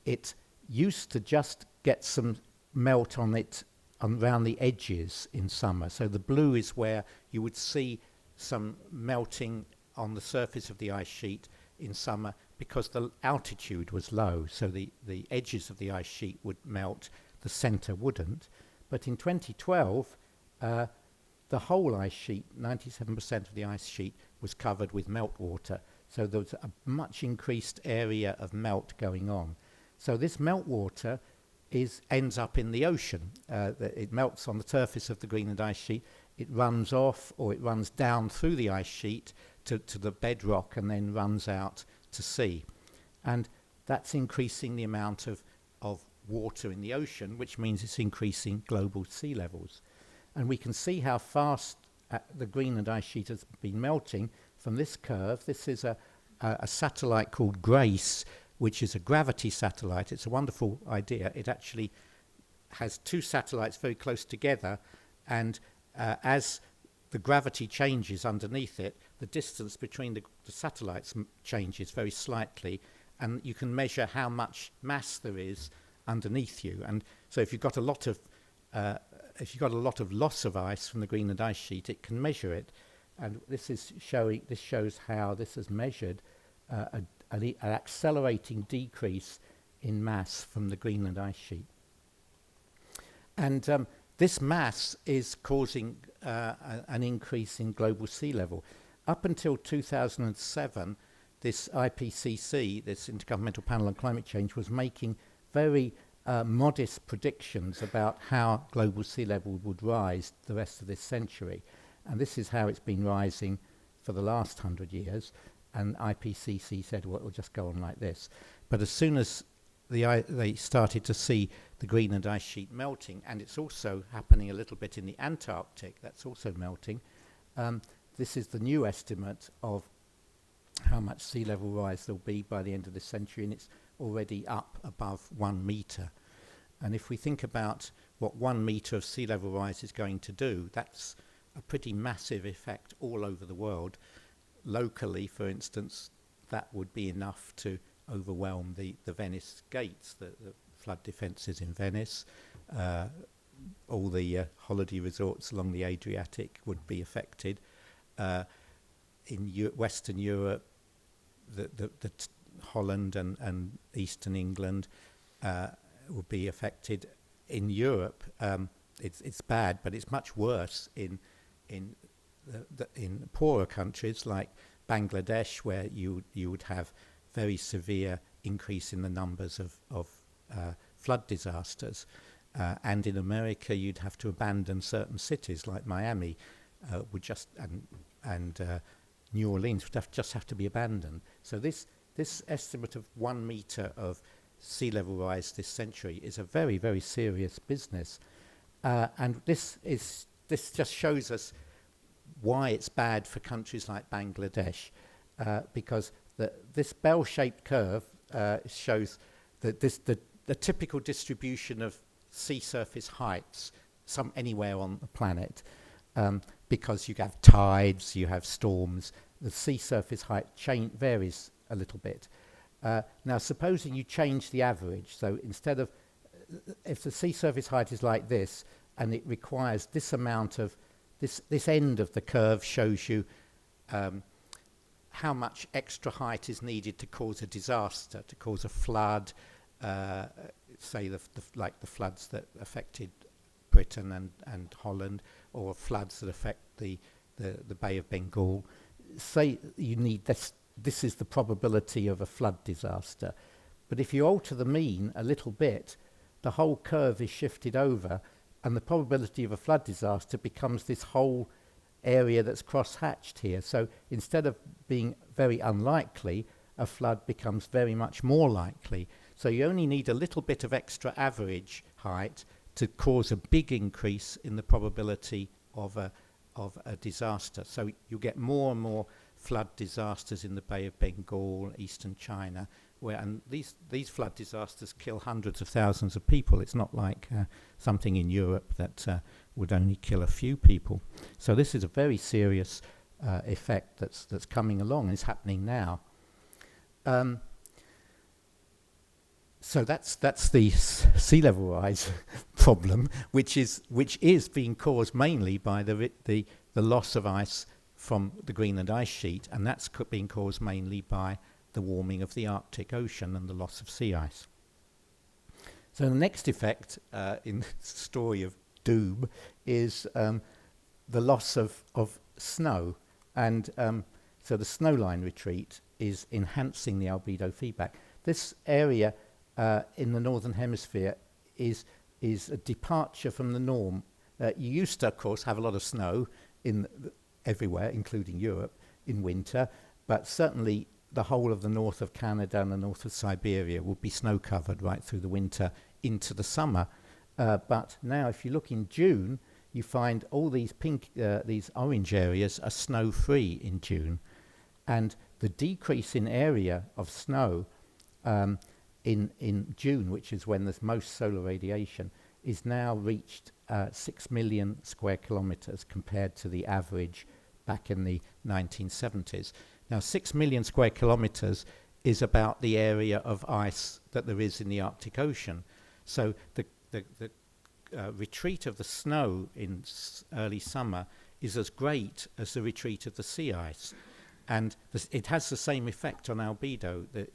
it used to just get some melt on it around the edges in summer. So the blue is where you would see some melting on the surface of the ice sheet in summer, because the altitude was low, so the edges of the ice sheet would melt, the center wouldn't. But in 2012, the whole ice sheet, 97% of the ice sheet, was covered with meltwater. So there was a much increased area of melt going on. So this meltwater ends up in the ocean. It melts on the surface of the Greenland ice sheet. It runs off, or it runs down through the ice sheet to the bedrock, and then runs out to sea. And that's increasing the amount of water in the ocean, which means it's increasing global sea levels. And we can see how fast the Greenland ice sheet has been melting from this curve. This is a satellite called GRACE, which is a gravity satellite. It's a wonderful idea. It actually has 2 satellites very close together, and as the gravity changes underneath it, the distance between the satellites changes very slightly, and you can measure how much mass there is underneath you. And so if you've got a lot of loss of ice from the Greenland ice sheet, it can measure it. And this shows how this has measured an accelerating decrease in mass from the Greenland ice sheet. And this mass is causing an increase in global sea level. Up until 2007, this IPCC, this Intergovernmental Panel on Climate Change, was making very modest predictions about how global sea level would rise the rest of this century. And this is how it's been rising for the last 100 years. And IPCC said, well, it'll just go on like this. But as soon as they started to see the Greenland ice sheet melting, and it's also happening a little bit in the Antarctic, that's also melting. This is the new estimate of how much sea level rise there'll be by the end of this century, and it's already up above 1 meter. And if we think about what 1 meter of sea level rise is going to do, that's a pretty massive effect all over the world. Locally, for instance, that would be enough to overwhelm the Venice gates, the flood defences in Venice. All the holiday resorts along the Adriatic would be affected. In Western Europe, Holland and Eastern England would be affected. In Europe, it's bad, but it's much worse in poorer countries like Bangladesh, where you would have very severe increase in the numbers of flood disasters. And in America, you'd have to abandon certain cities like Miami, and New Orleans would just have to be abandoned. So this estimate of 1 meter of sea level rise this century is a very, very serious business. And this just shows us why it's bad for countries like Bangladesh, because this bell-shaped curve shows that the typical distribution of sea surface heights anywhere on the planet, because you have tides, you have storms, the sea surface height varies a little bit. Now, supposing you change the average, so instead of if the sea surface height is like this, and it requires this amount of, this end of the curve shows you how much extra height is needed to cause a disaster, to cause a flood, say like the floods that affected Britain and Holland, or floods that affect the Bay of Bengal. Say you need this is the probability of a flood disaster. But if you alter the mean a little bit, the whole curve is shifted over, and the probability of a flood disaster becomes this whole area that's cross-hatched here. So instead of being very unlikely, a flood becomes very much more likely. So you only need a little bit of extra average height to cause a big increase in the probability of a disaster. So you get more and more flood disasters in the Bay of Bengal, eastern China, and these flood disasters kill hundreds of thousands of people. It's not like something in Europe that would only kill a few people. So this is a very serious effect that's coming along, and it's happening now. So that's the sea level rise problem, which is being caused mainly by the loss of ice from the Greenland ice sheet, and that's being caused mainly by the warming of the Arctic Ocean and the loss of sea ice. So the next effect in the story of doom is the loss of snow, and so the Snowline retreat is enhancing the albedo feedback. This area in the northern hemisphere is a departure from the norm. You used to, of course, have a lot of snow everywhere, including Europe, in winter, but certainly the whole of the north of Canada and the north of Siberia will be snow covered right through the winter into the summer. But now if you look in June, you find all these these orange areas are snow free in June. And the decrease in area of snow in June, which is when there's most solar radiation, is now reached 6 million square kilometers compared to the average back in the 1970s. Now 6 million square kilometers is about the area of ice that there is in the Arctic Ocean. So the retreat of the snow in early summer is as great as the retreat of the sea ice. And it has the same effect on albedo. That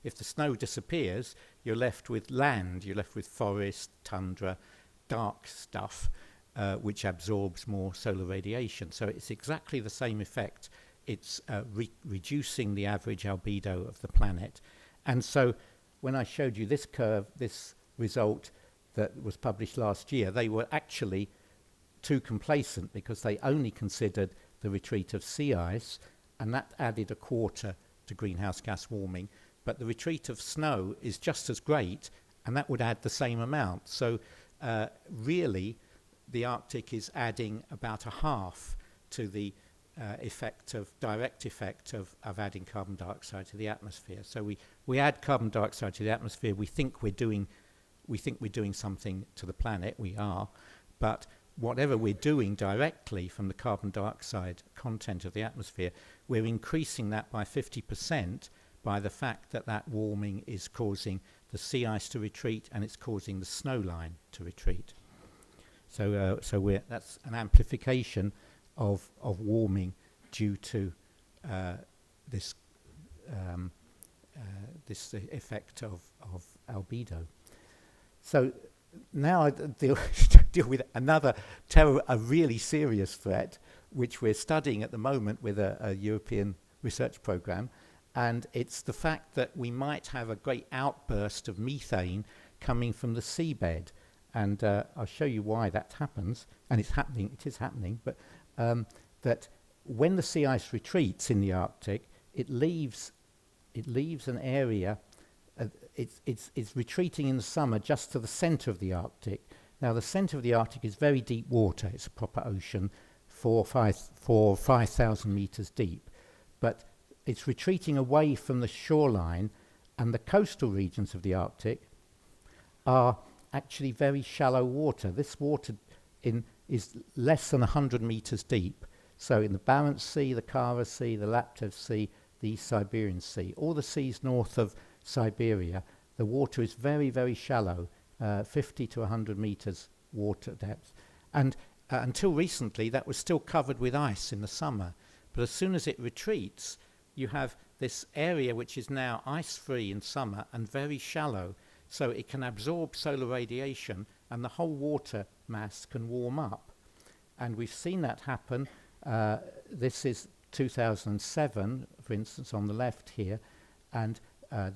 if the snow disappears, you're left with land, you're left with forest, tundra, dark stuff, which absorbs more solar radiation. So it's exactly the same effect. It's reducing the average albedo of the planet. And so when I showed you this curve, this result that was published last year, they were actually too complacent because they only considered the retreat of sea ice, and that added a quarter to greenhouse gas warming. But the retreat of snow is just as great, and that would add the same amount. So really, the Arctic is adding about a half to the direct effect of adding carbon dioxide to the atmosphere. So we add carbon dioxide to the atmosphere. We think we're doing something to the planet. We are, but whatever we're doing directly from the carbon dioxide content of the atmosphere, we're increasing that by 50% by the fact that warming is causing the sea ice to retreat, and it's causing the snow line to retreat. So that's an amplification of warming due to this effect of albedo. So now I deal with another a really serious threat, which we're studying at the moment with a European research program, and it's the fact that we might have a great outburst of methane coming from the seabed. And I'll show you why that happens, and it is happening, but that when the sea ice retreats in the Arctic, it leaves an area. It's retreating in the summer just to the center of the Arctic. Now the center of the Arctic is very deep water. It's a proper ocean, 4,000 or 5,000 meters deep, but it's retreating away from the shoreline, and the coastal regions of the Arctic are actually very shallow water. This water is less than 100 meters deep. So in the Barents Sea, the Kara Sea, the Laptev Sea, the East Siberian Sea, all the seas north of Siberia, the water is very, very shallow. 50 to 100 meters water depth. And until recently, that was still covered with ice in the summer. But as soon as it retreats, you have this area which is now ice-free in summer and very shallow, so it can absorb solar radiation and the whole water mass can warm up. And we've seen that happen. This is 2007, for instance, on the left here, and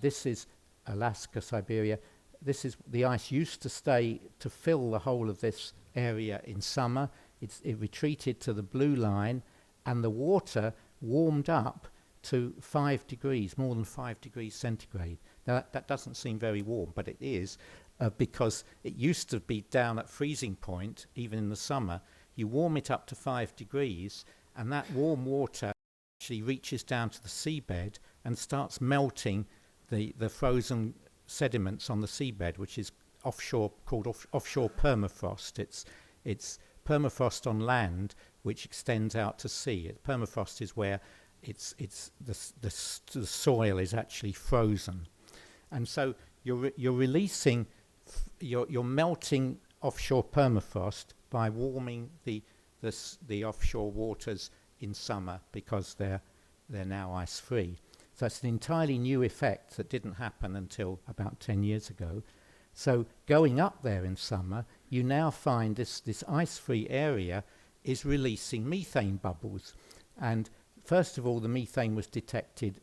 this is Alaska, Siberia. This is the ice used to stay to fill the whole of this area in summer. It retreated to the blue line, and the water warmed up to 5 degrees, more than 5 degrees centigrade. Now that doesn't seem very warm, but it is, because it used to be down at freezing point, even in the summer. You warm it up to 5 degrees, and that warm water actually reaches down to the seabed and starts melting the frozen sediments on the seabed, which is offshore, called offshore permafrost. It's permafrost on land, which extends out to sea. Permafrost is where the soil is actually frozen, and so you're releasing, you're melting offshore permafrost by warming the offshore waters in summer, because they're now ice free. So it's an entirely new effect that didn't happen until about 10 years ago. So going up there in summer, you now find this ice-free area is releasing methane bubbles. And first of all, the methane was detected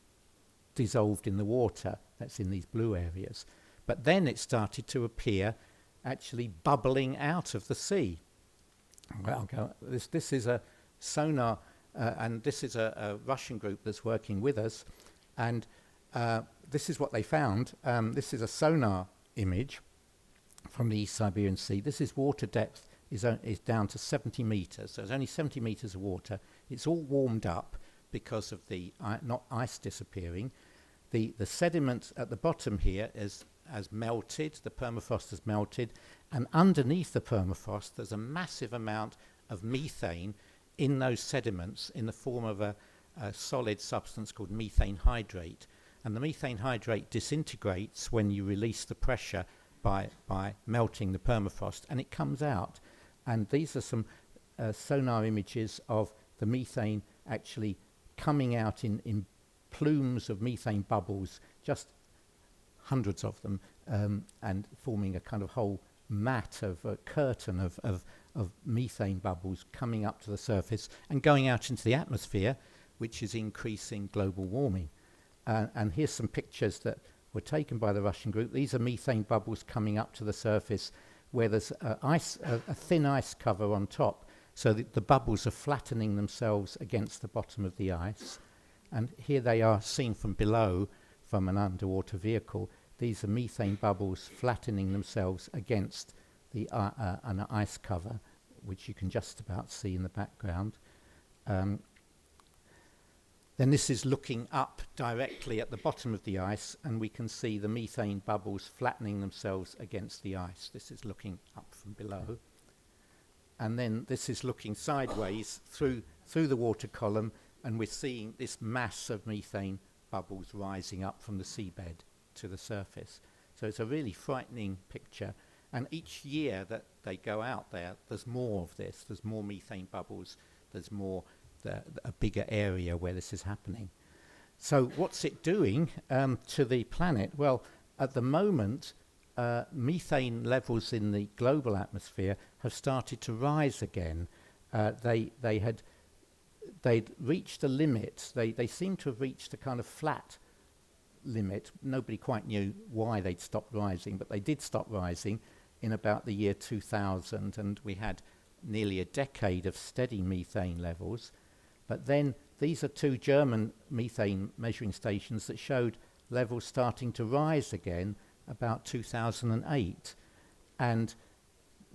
dissolved in the water. That's in these blue areas. But then it started to appear actually bubbling out of the sea. Well, this is a sonar, and this is a Russian group that's working with us. And this is what they found. This is a sonar image from the East Siberian Sea. This is water depth is down to 70 meters. So it's only 70 meters of water. It's all warmed up because of the not ice disappearing. The sediment at the bottom here has melted. The permafrost has melted. And underneath the permafrost, there's a massive amount of methane in those sediments in the form of a solid substance called methane hydrate. And the methane hydrate disintegrates when you release the pressure by melting the permafrost, and it comes out. And these are some sonar images of the methane actually coming out in plumes of methane bubbles, just hundreds of them, and forming a kind of whole mat of a curtain of methane bubbles coming up to the surface and going out into the atmosphere, which is increasing global warming. And here's some pictures that were taken by the Russian group. These are methane bubbles coming up to the surface where there's a thin ice cover on top, so that the bubbles are flattening themselves against the bottom of the ice. And here they are seen from below from an underwater vehicle. These are methane bubbles flattening themselves against an ice cover, which you can just about see in the background. Then this is looking up directly at the bottom of the ice, and we can see the methane bubbles flattening themselves against the ice. This is looking up from below. And then this is looking sideways through the water column, and we're seeing this mass of methane bubbles rising up from the seabed to the surface. So it's a really frightening picture. And each year that they go out there, there's more of this. There's more methane bubbles. There's more, a bigger area where this is happening. So what's it doing to the planet? Well, at the moment, methane levels in the global atmosphere have started to rise again. They'd reached a limit. They seem to have reached a kind of flat limit. Nobody quite knew why they'd stopped rising, but they did stop rising in about the year 2000, and we had nearly a decade of steady methane levels. But then these are two German methane measuring stations that showed levels starting to rise again about 2008. And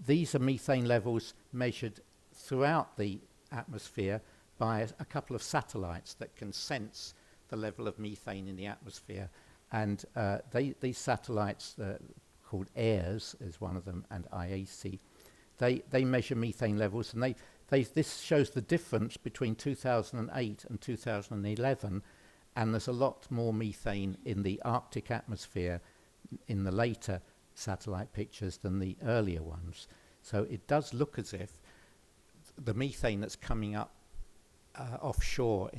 these are methane levels measured throughout the atmosphere by a couple of satellites that can sense the level of methane in the atmosphere. And these satellites, called AIRS is one of them, and IAC, they measure methane levels, and this shows the difference between 2008 and 2011, and there's a lot more methane in the Arctic atmosphere in the later satellite pictures than the earlier ones. So it does look as if the methane that's coming up offshore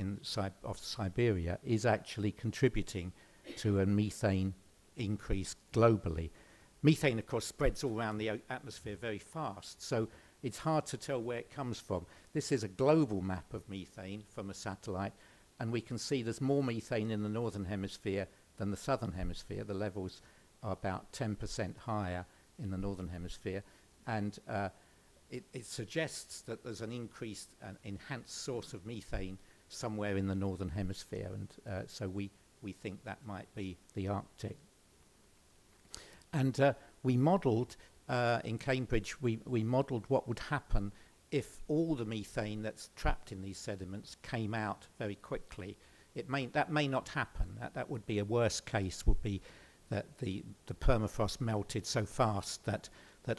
off Siberia is actually contributing to a methane increase globally. Methane, of course, spreads all around the atmosphere very fast, so it's hard to tell where it comes from. This is a global map of methane from a satellite, and we can see there's more methane in the northern hemisphere than the southern hemisphere. The levels are about 10% higher in the northern hemisphere, and it suggests that there's an increased and enhanced source of methane somewhere in the northern hemisphere, and so we think that might be the Arctic. And we modelled, in Cambridge, we modelled what would happen if all the methane that's trapped in these sediments came out very quickly. That may not happen. That would be a worst case, would be that the permafrost melted so fast that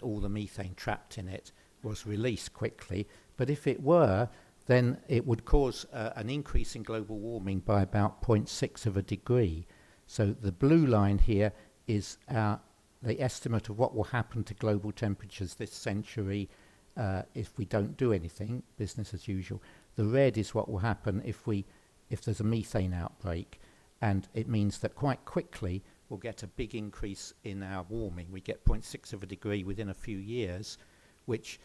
all the methane trapped in it was released quickly. But if it were, then it would cause an increase in global warming by about 0.6 of a degree. So the blue line here is the estimate of what will happen to global temperatures this century if we don't do anything, business as usual. The red is what will happen if there's a methane outbreak, and it means that quite quickly we'll get a big increase in our warming. We get 0.6 of a degree within a few years, which,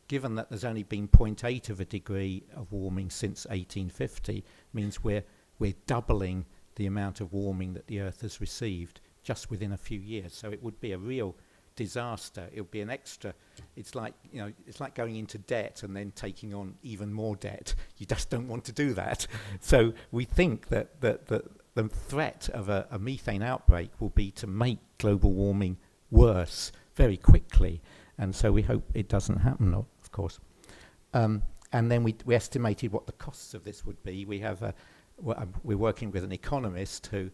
given that there's only been 0.8 of a degree of warming since 1850, means we're doubling the amount of warming that the Earth has received just within a few years. So it would be a real disaster. It would be an extra. It's like going into debt and then taking on even more debt. You just don't want to do that. So we think that the threat of a methane outbreak will be to make global warming worse very quickly. And so we hope it doesn't happen, of course. And then we estimated what the costs of this would be. We're working with an economist who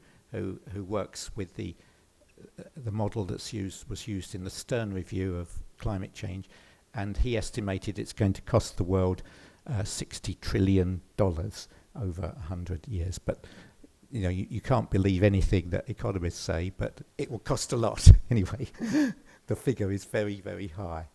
works with the model was used in the Stern Review of climate change, and he estimated it's going to cost the world $60 trillion over 100 years. But you can't believe anything that economists say, but it will cost a lot anyway. The figure is very, very high.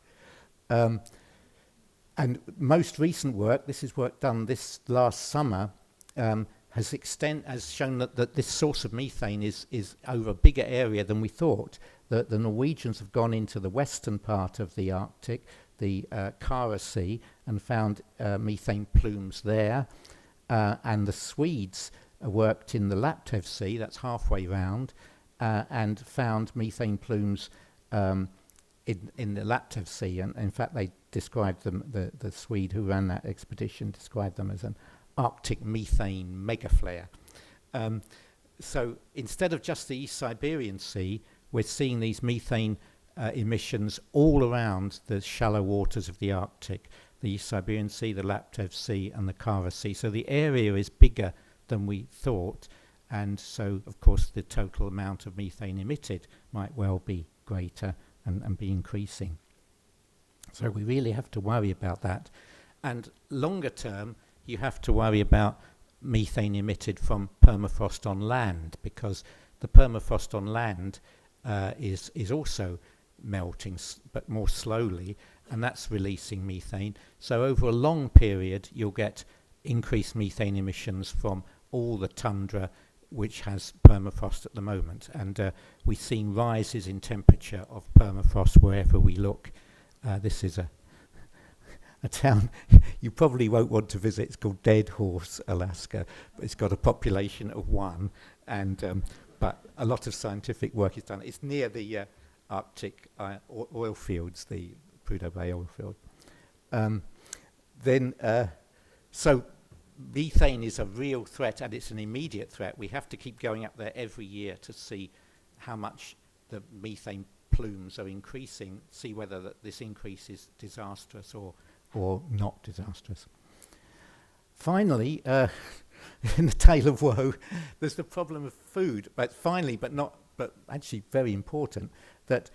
And most recent work, this is work done this last summer, has shown that this source of methane is over a bigger area than we thought. The Norwegians have gone into the western part of the Arctic, the Kara Sea, and found methane plumes there. And the Swedes worked in the Laptev Sea, that's halfway round, and found methane plumes in the Laptev Sea. And in fact, they described them, the Swede who ran that expedition described them as an Arctic methane megaflare. So instead of just the East Siberian Sea, we're seeing these methane emissions all around the shallow waters of the Arctic, the East Siberian Sea, the Laptev Sea, and the Kara Sea. So the area is bigger than we thought, and so, of course, the total amount of methane emitted might well be greater and be increasing. So we really have to worry about that. And longer term, you have to worry about methane emitted from permafrost on land, because the permafrost on land is also melting, but more slowly, and that's releasing methane. So over a long period, you'll get increased methane emissions from all the tundra which has permafrost at the moment. And we've seen rises in temperature of permafrost wherever we look. This is a town you probably won't want to visit. It's called Dead Horse, Alaska. It's got a population of 1, and but a lot of scientific work is done. It's near the Arctic oil fields, the Prudhoe Bay oil field. So methane is a real threat, and it's an immediate threat. We have to keep going up there every year to see how much the methane plumes are increasing, see whether this increase is disastrous or not disastrous. Finally, in the tale of woe, there's the problem of food. But actually very important, that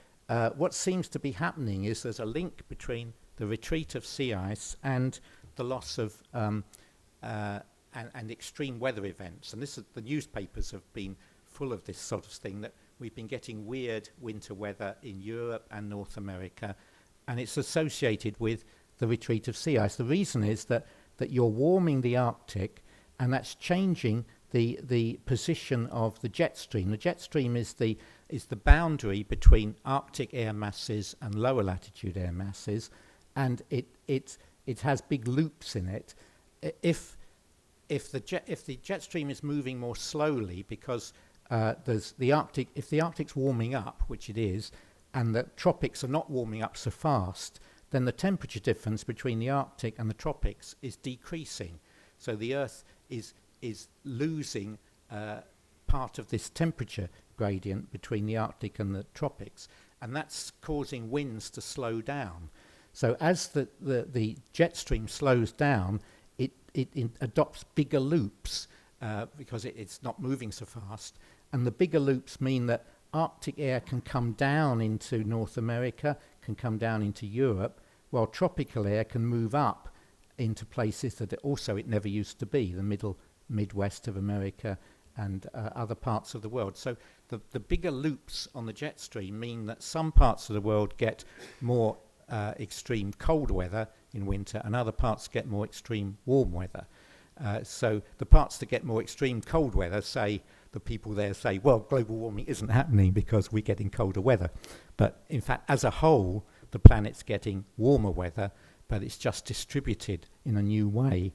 what seems to be happening is there's a link between the retreat of sea ice and the loss of and extreme weather events. And the newspapers have been full of this sort of thing, that we've been getting weird winter weather in Europe and North America, and it's associated with the retreat of sea ice. The reason is that you're warming the Arctic, and that's changing the position of the jet stream. The jet stream is the boundary between Arctic air masses and lower latitude air masses, and it has big loops in it. If the jet stream is moving more slowly because if the Arctic's warming up, which it is, and the tropics are not warming up so fast, then the temperature difference between the Arctic and the tropics is decreasing. So the Earth is losing part of this temperature gradient between the Arctic and the tropics, and that's causing winds to slow down. So as the jet stream slows down, it adopts bigger loops because it's not moving so fast, and the bigger loops mean that Arctic air can come down into North America, can come down into Europe, while tropical air can move up into places that it never used to be, the Midwest of America and other parts of the world. So the bigger loops on the jet stream mean that some parts of the world get more extreme cold weather in winter, and other parts get more extreme warm weather. So the parts that get more extreme cold weather, the people there say, well, global warming isn't happening because we're getting colder weather. But in fact, as a whole, the planet's getting warmer weather, but it's just distributed in a new way.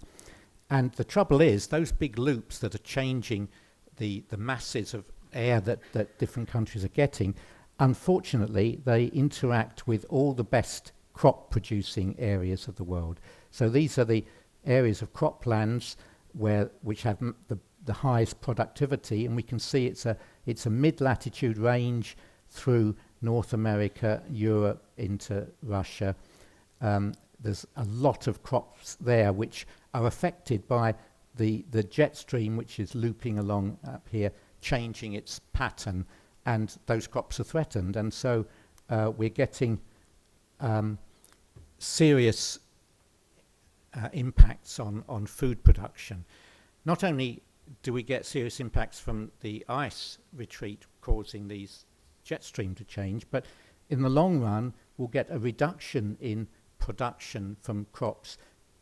And the trouble is, those big loops that are changing the masses of air that different countries are getting, unfortunately, they interact with all the best crop-producing areas of the world. So these are the areas of croplands which have the highest productivity, and we can see it's a mid-latitude range through North America, Europe, into Russia. There's a lot of crops there which are affected by the jet stream, which is looping along up here, changing its pattern, and those crops are threatened. And so we're getting serious impacts on food production. Not only do we get serious impacts from the ice retreat causing these jet stream to change, but in the long run we'll get a reduction in production from crops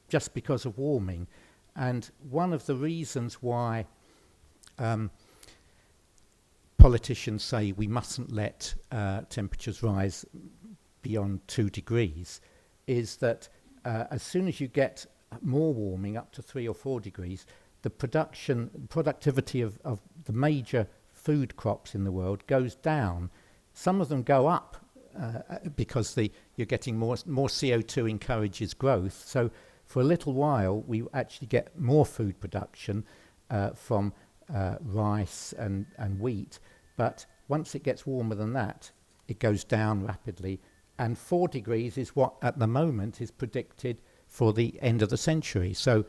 just because of warming. And one of the reasons why politicians say we mustn't let temperatures rise beyond 2 degrees is that as soon as you get more warming up to 3 or 4 degrees, the productivity of the major food crops in the world goes down. Some of them go up because you're getting more CO2 encourages growth. So for a little while, we actually get more food production from rice and wheat. But once it gets warmer than that, it goes down rapidly. And 4 degrees is what, at the moment, is predicted for the end of the century. So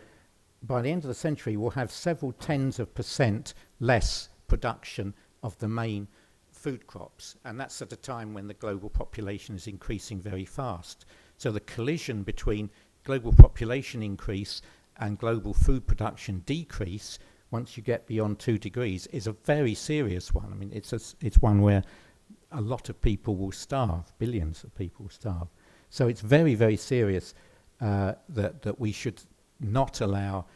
by the end of the century, we'll have several tens of % less production of the main food crops. And that's at a time when the global population is increasing very fast. So the collision between global population increase and global food production decrease, once you get beyond 2 degrees, is a very serious one. I mean, it's one where a lot of people will starve, billions of people will starve. So it's very, very serious that we should not allow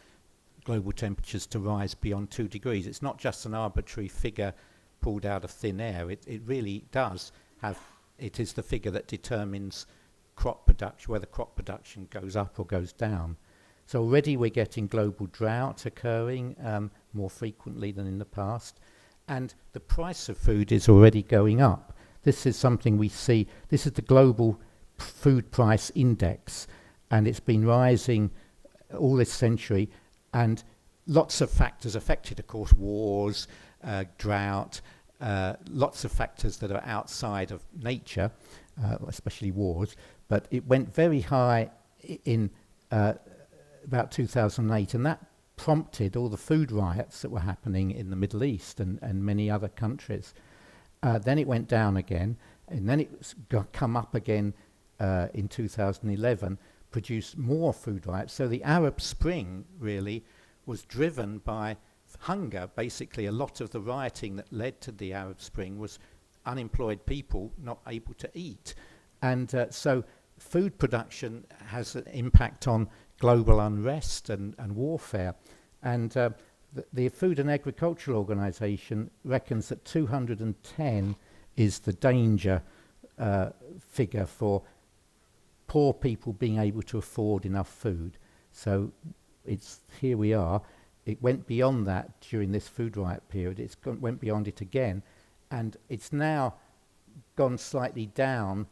global temperatures to rise beyond 2 degrees. It's not just an arbitrary figure pulled out of thin air. It really does have, it is the figure that determines crop production, whether crop production goes up or goes down. So already we're getting global drought occurring more frequently than in the past, and the price of food is already going up. This is something we see, this is the global food price index, and it's been rising all this century, and lots of factors affected, of course, wars, drought, lots of factors that are outside of nature, especially wars, but it went very high in about 2008, and that prompted all the food riots that were happening in the Middle East and many other countries. Then it went down again, and then it's come up again in 2011, produced more food riots. So the Arab Spring really was driven by hunger, basically a lot of the rioting that led to the Arab Spring was unemployed people not able to eat. And so food production has an impact on global unrest and warfare. And the Food and Agricultural Organization reckons that 210 is the danger figure for poor people being able to afford enough food. So here we are. It went beyond that during this food riot period. It went beyond it again. And it's now gone slightly down,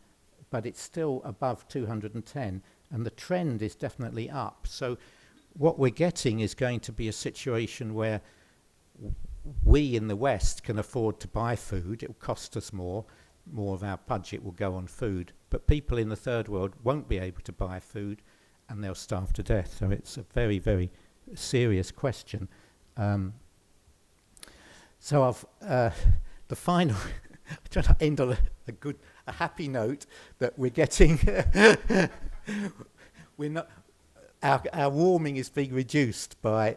but it's still above 210. And the trend is definitely up. So what we're getting is going to be a situation where we in the West can afford to buy food. It will cost us more. More of our budget will go on food. But people in the third world won't be able to buy food, and they'll starve to death. So it's a very, very serious question. So I've the final. I'm trying to end on a happy note that we're getting. We're not. Our warming is being reduced by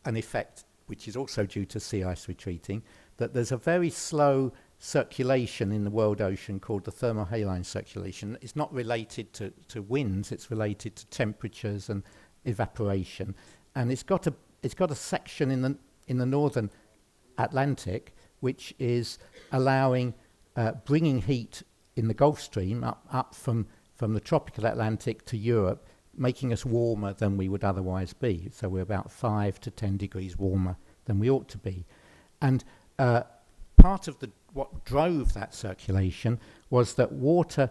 an effect which is also due to sea ice retreating. That there's a very slow circulation in the world ocean called the thermohaline circulation. It's not related to winds, it's related to temperatures and evaporation. And it's got a section in the northern Atlantic which is allowing bringing heat in the Gulf Stream up from the tropical Atlantic to Europe, making us warmer than we would otherwise be. So we're about 5 to 10 degrees warmer than we ought to be. And part of what drove that circulation was that water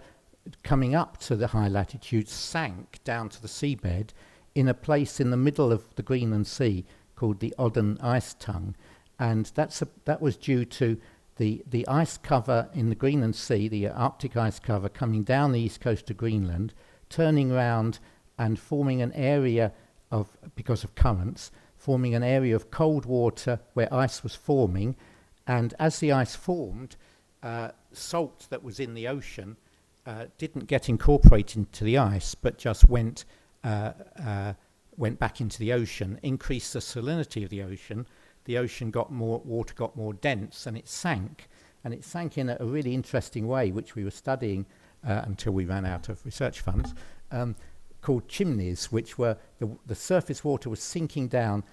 coming up to the high latitudes sank down to the seabed in a place in the middle of the Greenland Sea called the Odden ice tongue. And that was due to the ice cover in the Greenland Sea, the Arctic ice cover coming down the east coast of Greenland, turning round and forming an area because of currents, forming an area of cold water where ice was forming. And as the ice formed, salt that was in the ocean didn't get incorporated into the ice, but just went back into the ocean, increased the salinity of the ocean. The ocean water got more dense, and it sank. And it sank in a really interesting way, which we were studying until we ran out of research funds, called chimneys, which were the surface water was sinking down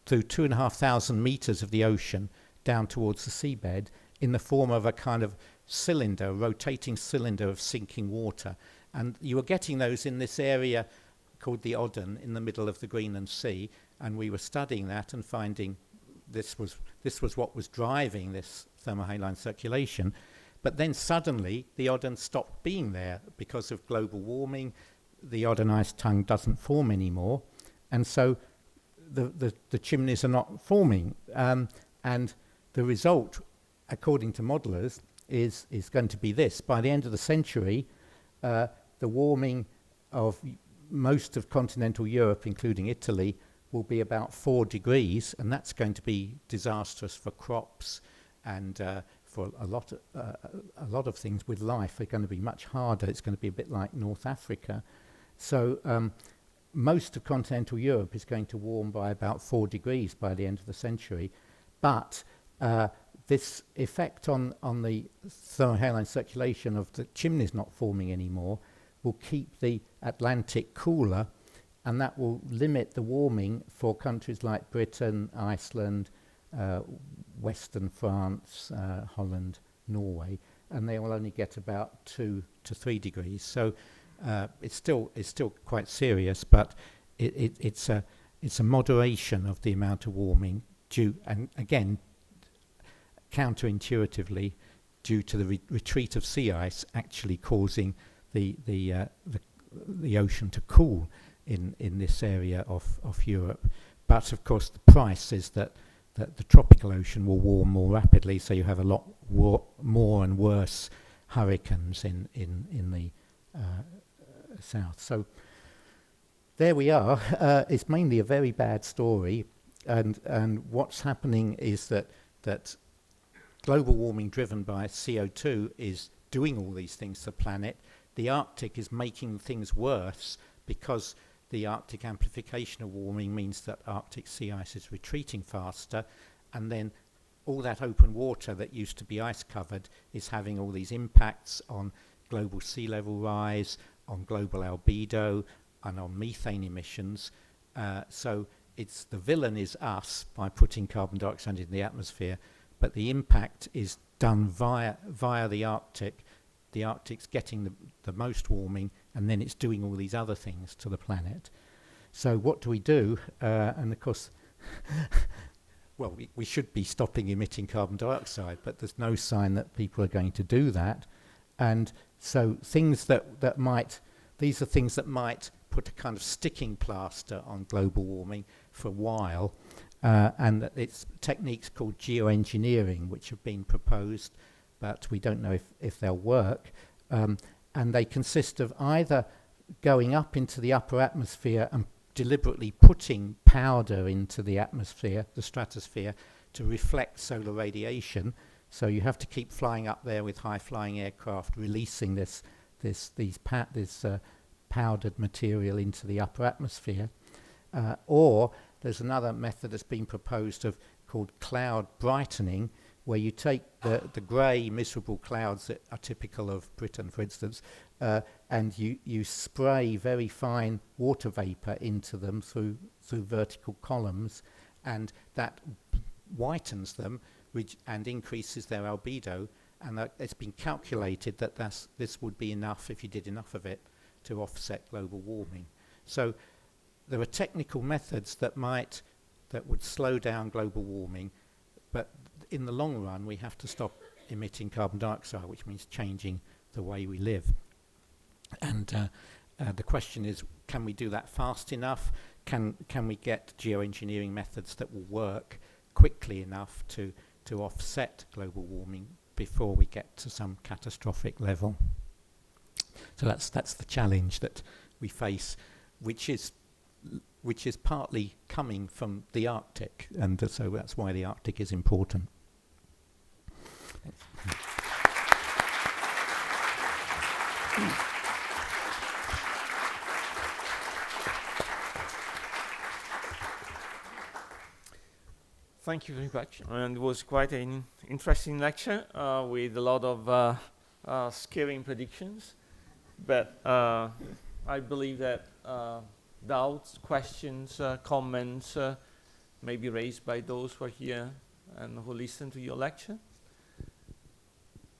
through 2,500 meters of the ocean, down towards the seabed in the form of a kind of cylinder, rotating cylinder of sinking water. And you were getting those in this area called the Odden in the middle of the Greenland Sea, and we were studying that and finding this was what was driving this thermohaline circulation. But then suddenly the Odden stopped being there because of global warming. The Odden ice tongue doesn't form anymore, and so the chimneys are not forming. And the result, according to modelers, is going to be this. By the end of the century, the warming of most of continental Europe, including Italy, will be about 4 degrees, and that's going to be disastrous for crops and for a lot of things with life. They're going to be much harder. It's going to be a bit like North Africa. So most of continental Europe is going to warm by about 4 degrees by the end of the century. But this effect on the thermohaline circulation of the chimneys not forming anymore will keep the Atlantic cooler, and that will limit the warming for countries like Britain, Iceland, Western France, Holland, Norway, and they will only get about 2 to 3 degrees. So it's still quite serious, but it's a moderation of the amount of warming due, and again, counterintuitively, due to the retreat of sea ice actually causing the ocean to cool in this area of Europe. But of course, the price is that the tropical ocean will warm more rapidly, so you have a lot more and worse hurricanes in the south. So there we are. It's mainly a very bad story, and what's happening is that global warming driven by CO2 is doing all these things to the planet. The Arctic is making things worse because the Arctic amplification of warming means that Arctic sea ice is retreating faster, and then all that open water that used to be ice covered is having all these impacts on global sea level rise, on global albedo, and on methane emissions. So it's the villain is us by putting carbon dioxide in the atmosphere, but the impact is done via the Arctic. The Arctic's getting the most warming, and then it's doing all these other things to the planet. So what do we do? And of course, well, we should be stopping emitting carbon dioxide, but there's no sign that people are going to do that. And so things that might, these are things that might put a kind of sticking plaster on global warming for a while. And it's techniques called geoengineering, which have been proposed, but we don't know if they'll work. And they consist of either going up into the upper atmosphere and deliberately putting powder into the atmosphere, the stratosphere, to reflect solar radiation. So you have to keep flying up there with high-flying aircraft, releasing this powdered material into the upper atmosphere. Or there's another method that's been proposed called cloud brightening, where you take the grey, miserable clouds that are typical of Britain, for instance, and you spray very fine water vapour into them through vertical columns, and that whitens them and increases their albedo. And it's been calculated that this would be enough, if you did enough of it, to offset global warming. So there are technical methods that would slow down global warming, but in the long run we have to stop emitting carbon dioxide, which means changing the way we live. And the question is, can we do that fast enough? Can we get geoengineering methods that will work quickly enough to offset global warming before we get to some catastrophic level? So that's the challenge that we face, which is partly coming from the Arctic, and so that's why the Arctic is important. Thank you very much. And it was quite an interesting lecture with a lot of scaring predictions. But I believe that doubts, questions, comments may be raised by those who are here and who listen to your lecture.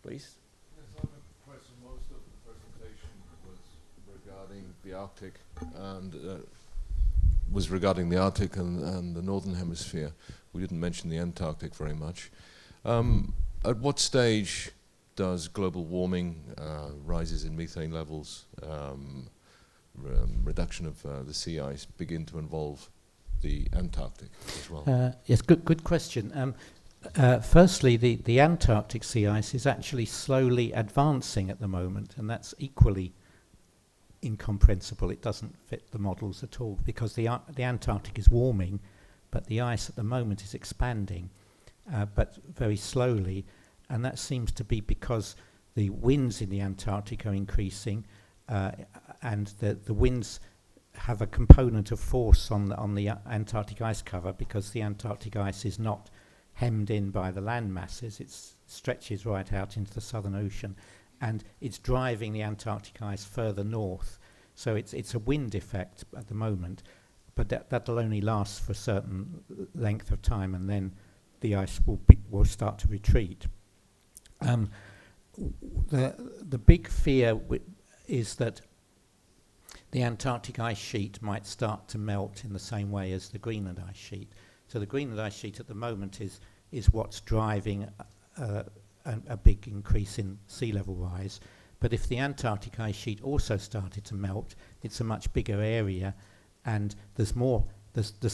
Please. Yes, I have a question. Most of the presentation was regarding the Arctic and the Northern Hemisphere. We didn't mention the Antarctic very much. At what stage does global warming, rises in methane levels, reduction of the sea ice begin to involve the Antarctic as well? Yes, good question. Firstly, the Antarctic sea ice is actually slowly advancing at the moment, and that's equally incomprehensible. It doesn't fit the models at all, because the Antarctic is warming, but the ice at the moment is expanding, but very slowly, and that seems to be because the winds in the Antarctic are increasing, and the winds have a component of force on the Antarctic ice cover, because the Antarctic ice is not hemmed in by the land masses. It stretches right out into the Southern Ocean, and it's driving the Antarctic ice further north. So it's a wind effect at the moment, but that'll only last for a certain length of time, and then the ice will start to retreat. The big fear is that the Antarctic ice sheet might start to melt in the same way as the Greenland ice sheet. So the Greenland ice sheet at the moment is what's driving a big increase in sea level rise. But if the Antarctic ice sheet also started to melt, it's a much bigger area, and there's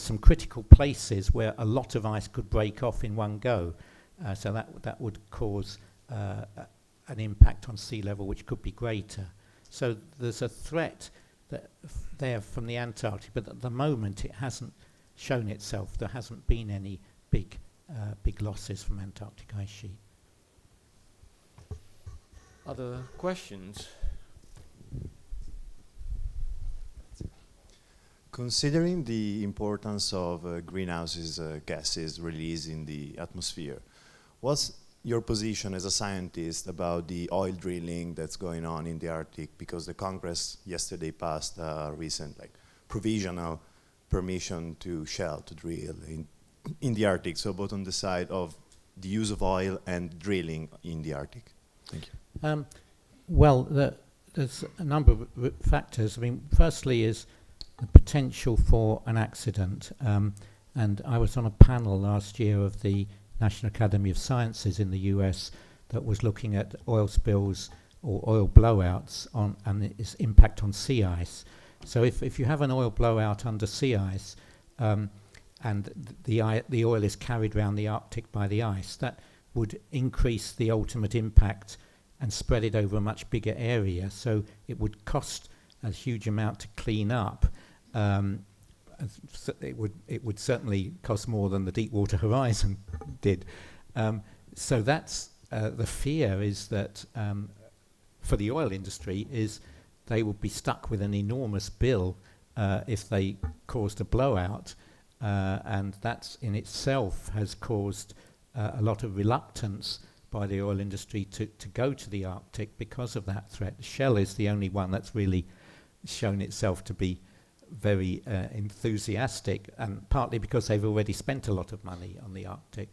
some critical places where a lot of ice could break off in one go. So that would cause an impact on sea level which could be greater. So there's a threat there from the Antarctic, but at the moment it hasn't shown itself. There hasn't been any big losses from Antarctic ice sheet. Other questions? Considering the importance of greenhouse gases released in the atmosphere, what's your position as a scientist about the oil drilling that's going on in the Arctic? Because the Congress yesterday passed a recent provisional permission to Shell to drill in the Arctic, so both on the side of the use of oil and drilling in the Arctic. Thank you. Well, there's a number of factors. I mean, firstly is the potential for an accident. And I was on a panel last year of the National Academy of Sciences in the US that was looking at oil spills or oil blowouts and its impact on sea ice. So if you have an oil blowout under sea ice and the oil is carried around the Arctic by the ice, that would increase the ultimate impact and spread it over a much bigger area. So it would cost a huge amount to clean up. It would certainly cost more than the Deepwater Horizon did. So that's the fear is that for the oil industry is they will be stuck with an enormous bill if they caused a blowout, and that in itself has caused a lot of reluctance by the oil industry to go to the Arctic because of that threat. Shell is the only one that's really shown itself to be very enthusiastic, and partly because they've already spent a lot of money on the Arctic.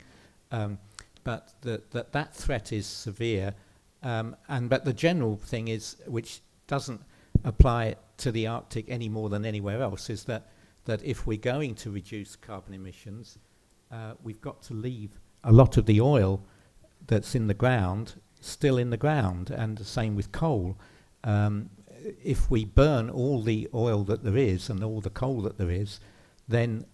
But that threat is severe, but the general thing is, which doesn't apply to the Arctic any more than anywhere else, is that if we're going to reduce carbon emissions, we've got to leave a lot of the oil that's in the ground still in the ground, and the same with coal. If we burn all the oil that there is and all the coal that there is, then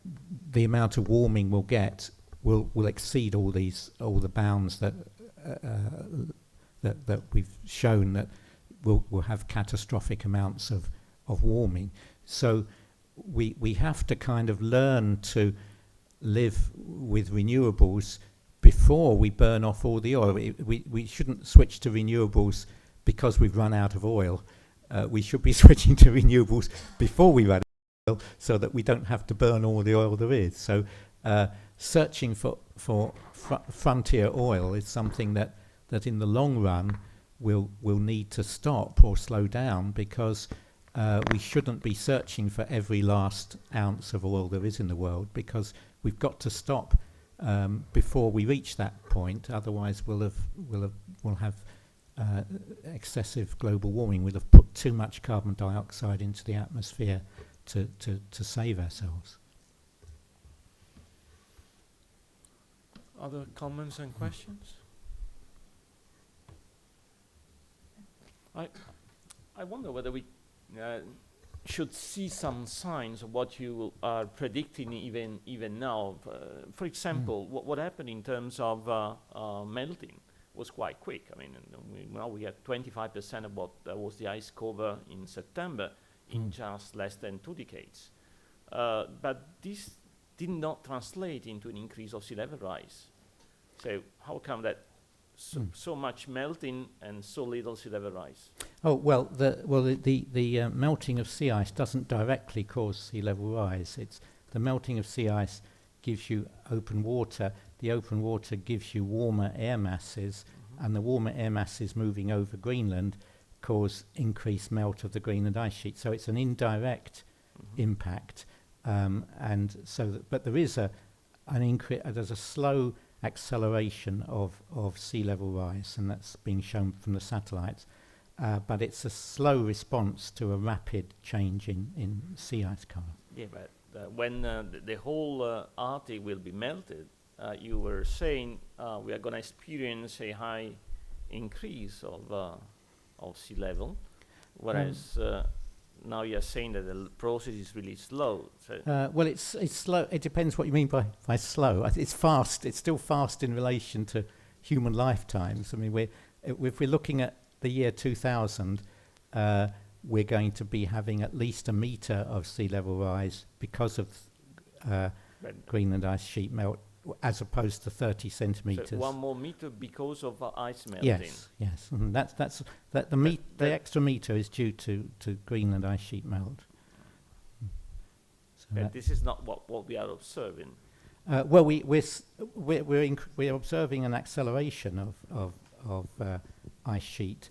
the amount of warming we'll get will exceed all the bounds that we've shown that we'll have catastrophic amounts of warming. So we have to kind of learn to live with renewables before we burn off all the oil. We shouldn't switch to renewables because we've run out of oil. We should be switching to renewables before we run out of oil so that we don't have to burn all the oil there is. So searching for frontier oil is something that in the long run we'll need to stop or slow down, because we shouldn't be searching for every last ounce of oil there is in the world, because we've got to stop before we reach that point. Otherwise we'll have excessive global warming. We'll have put too much carbon dioxide into the atmosphere to save ourselves. Other comments and questions? I wonder whether we should see some signs of what you are predicting even now. For example, what happened in terms of melting was quite quick. I mean, now we have 25% of what was the ice cover in September in just less than 2 decades. But this did not translate into an increase of sea level rise. So how come that so much melting and so little sea level rise? Oh, well, the melting of sea ice doesn't directly cause sea level rise. It's the melting of sea ice gives you open water. The open water gives you warmer air masses, and the warmer air masses moving over Greenland cause increased melt of the Greenland ice sheet. So it's an indirect impact, and so. But there is an increase. There's a slow acceleration of sea level rise, and that's being shown from the satellites. But it's a slow response to a rapid change in sea ice cover. Yeah, but when the whole Arctic will be melted, you were saying we are going to experience a high increase of sea level, whereas now you're saying that the process is really slow. So well, it's slow. It depends what you mean by slow. It's fast. It's still fast in relation to human lifetimes. I mean, if we're looking at the year 2000, we're going to be having at least 1 meter of sea level rise because of Greenland ice sheet melt, as opposed to 30 centimeters. So 1 more meter because of ice melting. Yes. And the extra meter is due to Greenland ice sheet melt. But this is not what we are observing. Well, we're observing an acceleration of ice sheet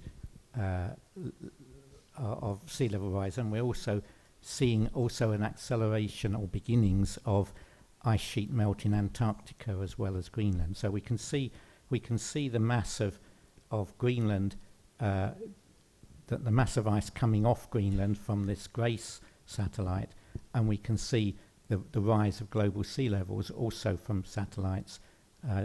of sea level rise, and we're also seeing an acceleration or beginnings of ice sheet melt in Antarctica as well as Greenland. So we can see the mass of Greenland, the mass of ice coming off Greenland from this GRACE satellite, and we can see the rise of global sea levels also from satellites,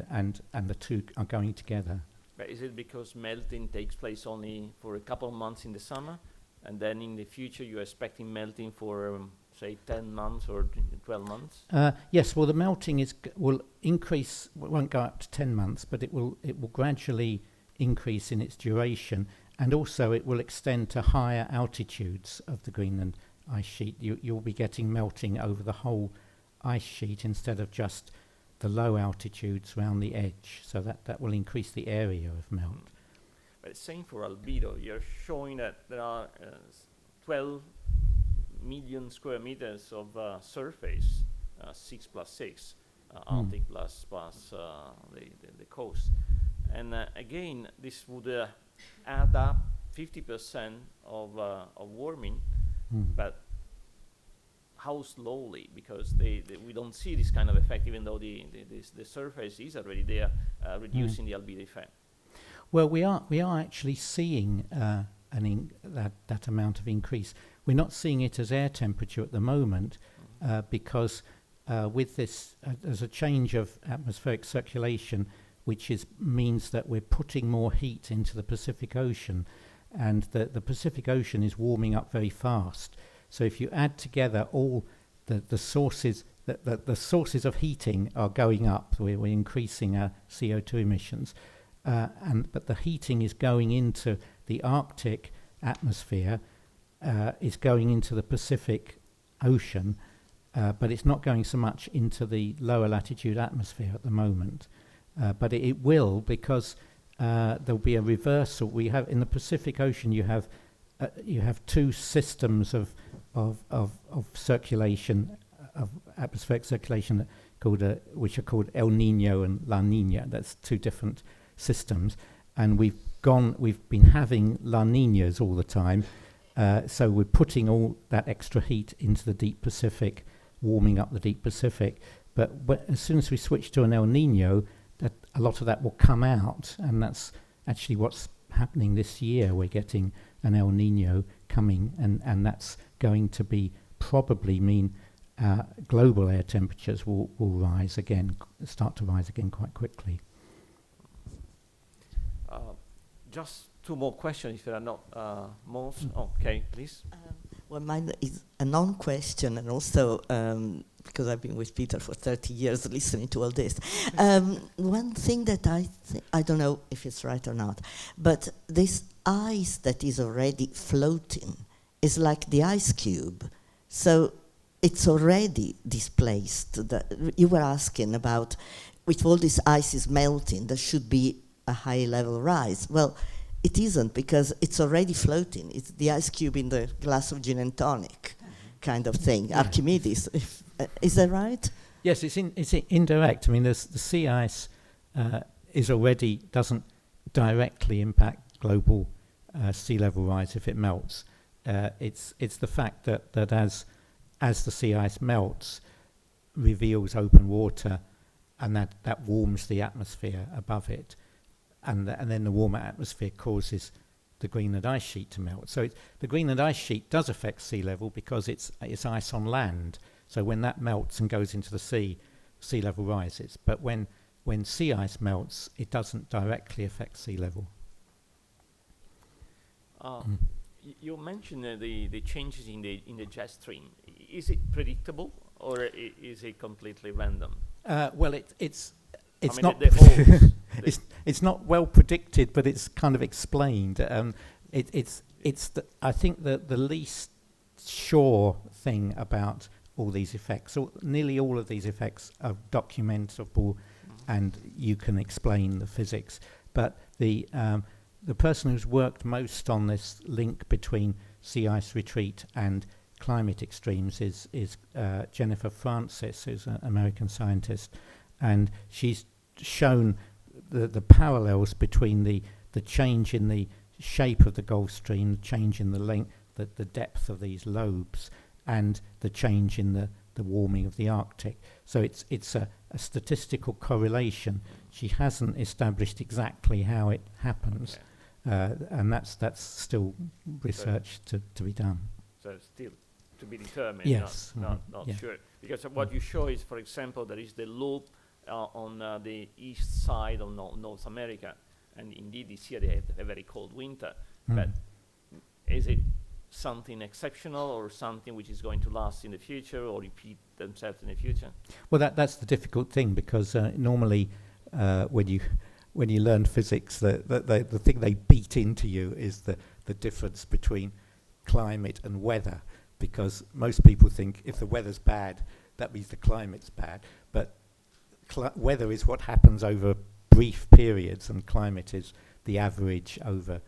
and the two are going together. But is it because melting takes place only for a couple of months in the summer, and then in the future you're expecting melting for say 10 months or 12 months? Yes, well the melting will increase, it won't go up to 10 months, but it will gradually increase in its duration, and also it will extend to higher altitudes of the Greenland ice sheet. You'll be getting melting over the whole ice sheet instead of just the low altitudes around the edge, so that will increase the area of melt. But same for albedo. You're showing that there are 12 million square meters of surface, 6 plus 6, Arctic plus the coast. And again, this would add up 50% of warming, but how slowly? Because we don't see this kind of effect, even though the surface is already there, reducing the albedo effect. Well, we are actually seeing that amount of increase. We're not seeing it as air temperature at the moment, because with this, there's a change of atmospheric circulation, which means that we're putting more heat into the Pacific Ocean, and the Pacific Ocean is warming up very fast. So if you add together all the sources, the sources of heating are going up. We're increasing our CO2 emissions, but the heating is going into the Arctic atmosphere, is going into the Pacific Ocean, but it's not going so much into the lower latitude atmosphere at the moment. But it will, because there'll be a reversal. We have in the Pacific Ocean, you have two systems of circulation, of atmospheric circulation which are called El Nino and La Nina. That's two different systems, and we've been having La Ninas all the time. So we're putting all that extra heat into the deep Pacific, warming up the deep Pacific. But as soon as we switch to an El Nino, that a lot of that will come out, and that's actually what's happening this year. We're getting an El Nino coming, and that's going to be probably mean global air temperatures will rise again, start to rise again quite quickly. Just two more questions, if there are not more. Okay, please. Well, mine is a non-question, and also because I've been with Peter for 30 years listening to all this. One thing that I don't know if it's right or not, but this ice that is already floating is like the ice cube. So it's already displaced. You were asking about, with all this ice is melting, there should be a high level rise. Well, it isn't, because it's already floating. It's the ice cube in the glass of gin and tonic kind of thing. Yeah. Archimedes, is that right? Yes, it's indirect. I mean, the sea ice doesn't directly impact global sea level rise if it melts. It's the fact that as the sea ice melts, reveals open water, and that warms the atmosphere above it. And then the warmer atmosphere causes the Greenland ice sheet to melt. So the Greenland ice sheet does affect sea level because it's ice on land. So when that melts and goes into the sea level rises. But when sea ice melts, it doesn't directly affect sea level. You mentioned the changes in the jet stream. Is it predictable, or is it completely random? Well, it's not. It's not well predicted, but it's kind of explained. I think the least sure thing about all these effects, or nearly all of these effects, are documentable, and you can explain the physics. But the person who's worked most on this link between sea ice retreat and climate extremes is Jennifer Francis, who's an American scientist, and she's shown the parallels between the change in the shape of the Gulf Stream, the change in the length, the depth of these lobes, and the change in the warming of the Arctic. So it's a statistical correlation. She hasn't established exactly how it happens, and that's still research to be done. So it's still to be determined. Yes, not sure. Because what you show is, for example, there is the loop on the east side of North America, and indeed this year they have a very cold winter. But is it something exceptional or something which is going to last in the future or repeat themselves in the future? Well, that's the difficult thing, because normally when you learn physics, the thing they beat into you is the difference between climate and weather, because most people think if the weather's bad, that means the climate's bad. But weather is what happens over brief periods, and climate is the average over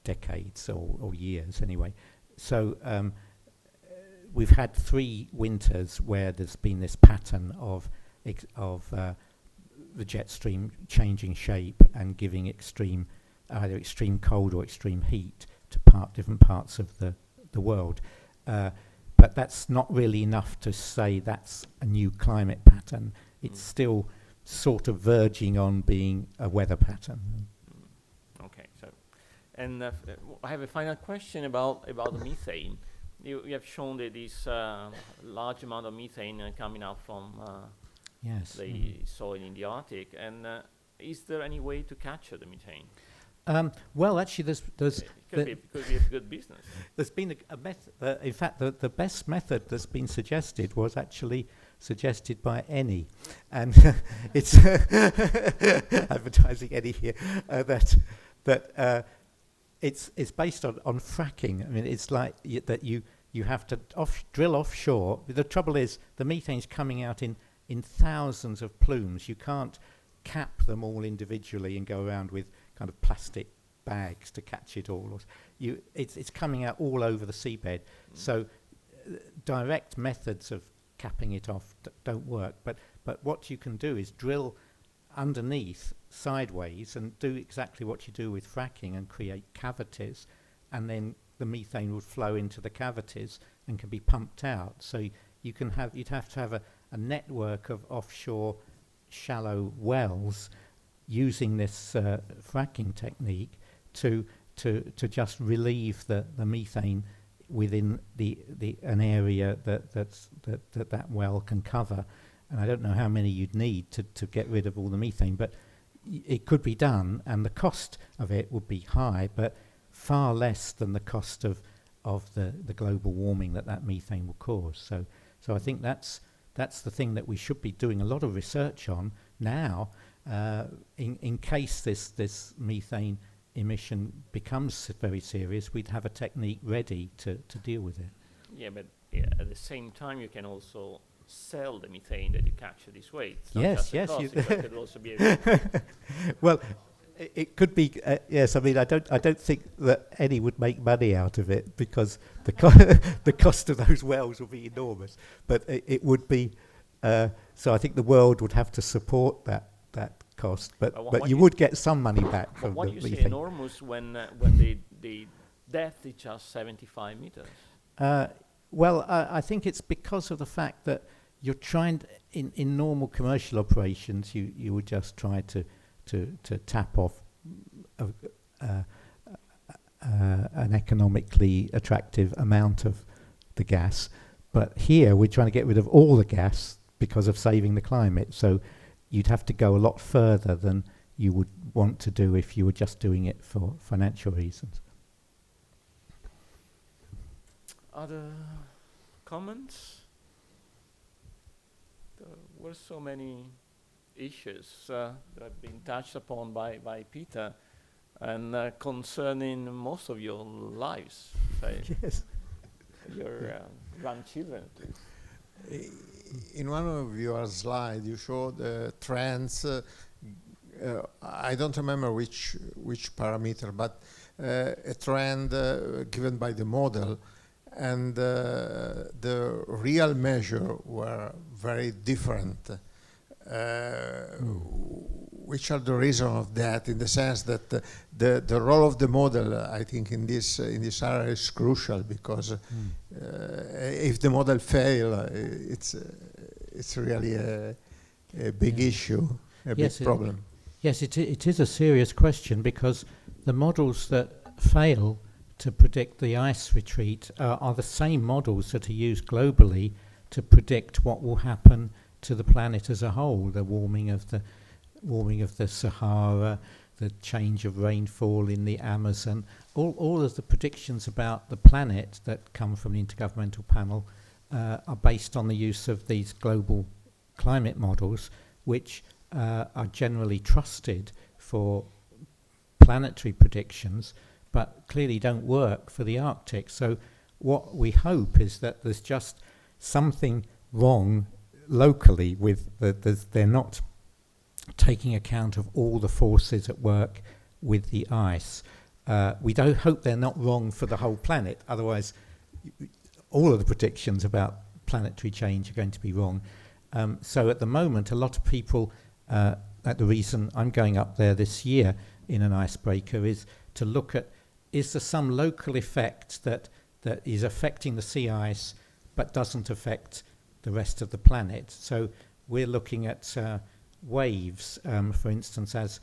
decades or years anyway. So we've had 3 winters where there's been this pattern of the jet stream changing shape and giving either extreme cold or extreme heat to different parts of the world. But that's not really enough to say that's a new climate pattern. It's still sort of verging on being a weather pattern. Okay, so, and I have a final question about the methane. You have shown that this large amount of methane coming out from the soil in the Arctic, and is there any way to capture the methane? Well, actually, there's could be a good business. There's been a method. In fact, the best method that's been suggested was actually suggested by Eni, and it's advertising Eni here. That it's based on fracking. I mean, it's like that you have to drill offshore. The trouble is the methane's coming out in thousands of plumes. You can't cap them all individually and go around with kind of plastic bags to catch it all. It's coming out all over the seabed. So direct methods of capping it off don't work. But what you can do is drill underneath sideways and do exactly what you do with fracking and create cavities, and then the methane would flow into the cavities and can be pumped out. So you'd have to have a network of offshore shallow wells using this fracking technique to just relieve the methane within an area that well can cover. And I don't know how many you'd need to get rid of all the methane, but it could be done, and the cost of it would be high, but far less than the cost of the global warming that methane will cause. So I think that's the thing that we should be doing a lot of research on now, in case this methane emission becomes very serious. We'd have a technique ready to deal with it. Yeah, but at the same time, you can also sell the methane that you capture this way. It's not Yes, just a yes. cost, it could also be a Well, it could be. Yes, I mean, I don't think that any would make money out of it, because the cost of those wells will be enormous. But it would be. So I think the world would have to support that cost. But you would get some money back from what the you say methane. enormous when the depth is just 75 meters. Well, I think it's because of the fact that you're trying in normal commercial operations, you would just try to tap off an economically attractive amount of the gas. But here we're trying to get rid of all the gas because of saving the climate. So you'd have to go a lot further than you would want to do if you were just doing it for financial reasons. Other comments? There were so many issues that have been touched upon by Peter, and concerning most of your lives, Yes. your grandchildren. In one of your slides, you showed trends. I don't remember which parameter, but a trend given by the model, and the real measure were very different. Which are the reason of that? In the sense that the role of the model, I think, in this area is crucial, because if the model fail, it's really a big issue, a big problem. Yes, it is a serious question, because the models that fail to predict the ice retreat are the same models that are used globally to predict what will happen to the planet as a whole, the warming of the Sahara, the change of rainfall in the Amazon. All of the predictions about the planet that come from the Intergovernmental Panel are based on the use of these global climate models, which are generally trusted for planetary predictions, but clearly don't work for the Arctic. So what we hope is that there's just something wrong locally with they're not taking account of all the forces at work with the ice. We don't hope they're not wrong for the whole planet, otherwise all of the predictions about planetary change are going to be wrong. So at the moment, a lot of people, the reason I'm going up there this year in an icebreaker is to look at, is there some local effect that is affecting the sea ice but doesn't affect the rest of the planet? So we're looking at waves, for instance, as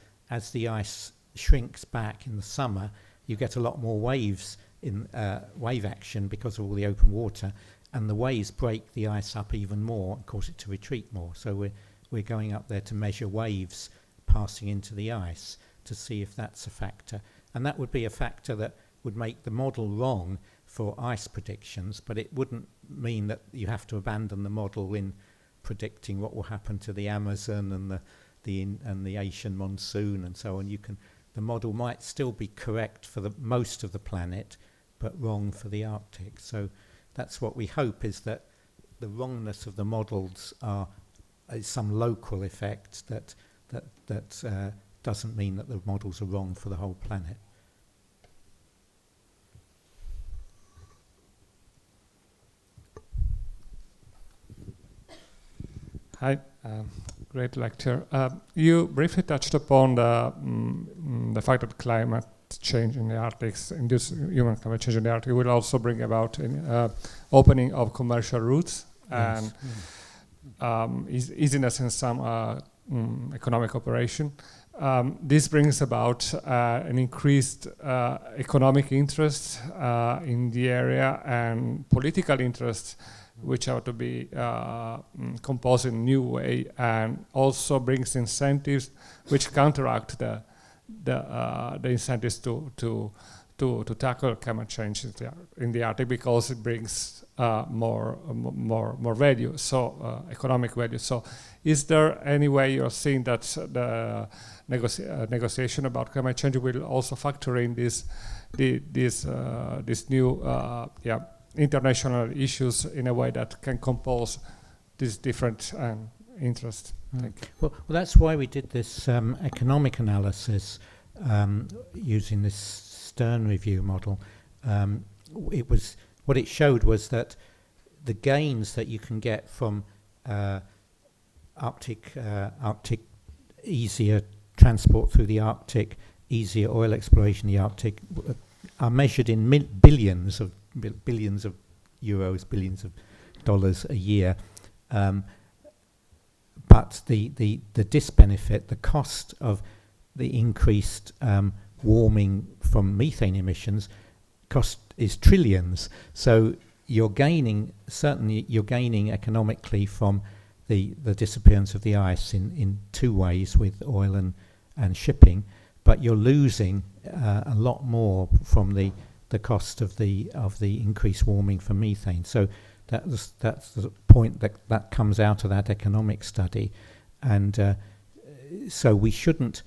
the ice shrinks back in the summer, you get a lot more waves in wave action because of all the open water, and the waves break the ice up even more and cause it to retreat more. So we're going up there to measure waves passing into the ice to see if that's a factor. And that would be a factor that would make the model wrong for ice predictions, but it wouldn't mean that you have to abandon the model in predicting what will happen to the Amazon and the Asian monsoon and so on. The model might still be correct for the most of the planet, but wrong for the Arctic. So that's what we hope, is that the wrongness of the models is some local effect that doesn't mean that the models are wrong for the whole planet. Hi, great lecture. You briefly touched upon the fact that climate change in the Arctic, induced human climate change in the Arctic, will also bring about an opening of commercial routes, yes, and is in a sense some economic operation. This brings about an increased economic interest in the area and political interest, which have to be composed in a new way, and also brings incentives which counteract the incentives to tackle climate change in the Arctic, because it brings more value, so economic value. So, is there any way you're seeing that the negotiation about climate change will also factor in this new international issues in a way that can compose these different interests? Thank you. Well, that's why we did this economic analysis using this Stern review model. What it showed was that the gains that you can get from Arctic easier transport through the Arctic, easier oil exploration in the Arctic, are measured in billions of euros, billions of dollars a year. But the disbenefit, the cost of the increased warming from methane emissions, cost is trillions. So you're gaining economically from the disappearance of the ice in two ways, with oil and shipping, but you're losing a lot more from the cost of the increased warming from methane. So that's the point that comes out of that economic study, and so we shouldn't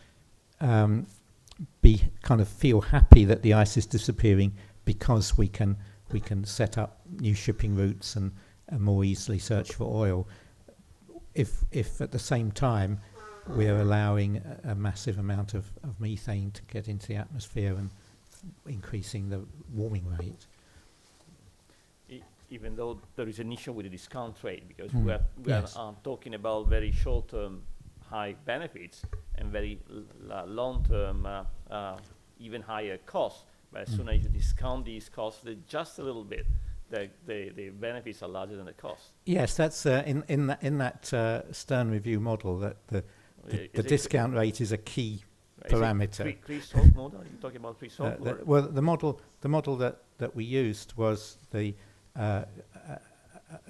feel happy that the ice is disappearing because we can set up new shipping routes and more easily search for oil. If at the same time we're allowing a massive amount of methane to get into the atmosphere and increasing the warming rate. even though there is an issue with the discount rate, because Mm. we Yes. are talking about very short-term high benefits and very long-term even higher costs. But as soon as you discount these costs just a little bit, the benefits are larger than the costs. Yes, that's in that Stern review model that the discount rate is a key parameter. Pre-sold model? Are you talking about pre-sold? Well, the model that we used was the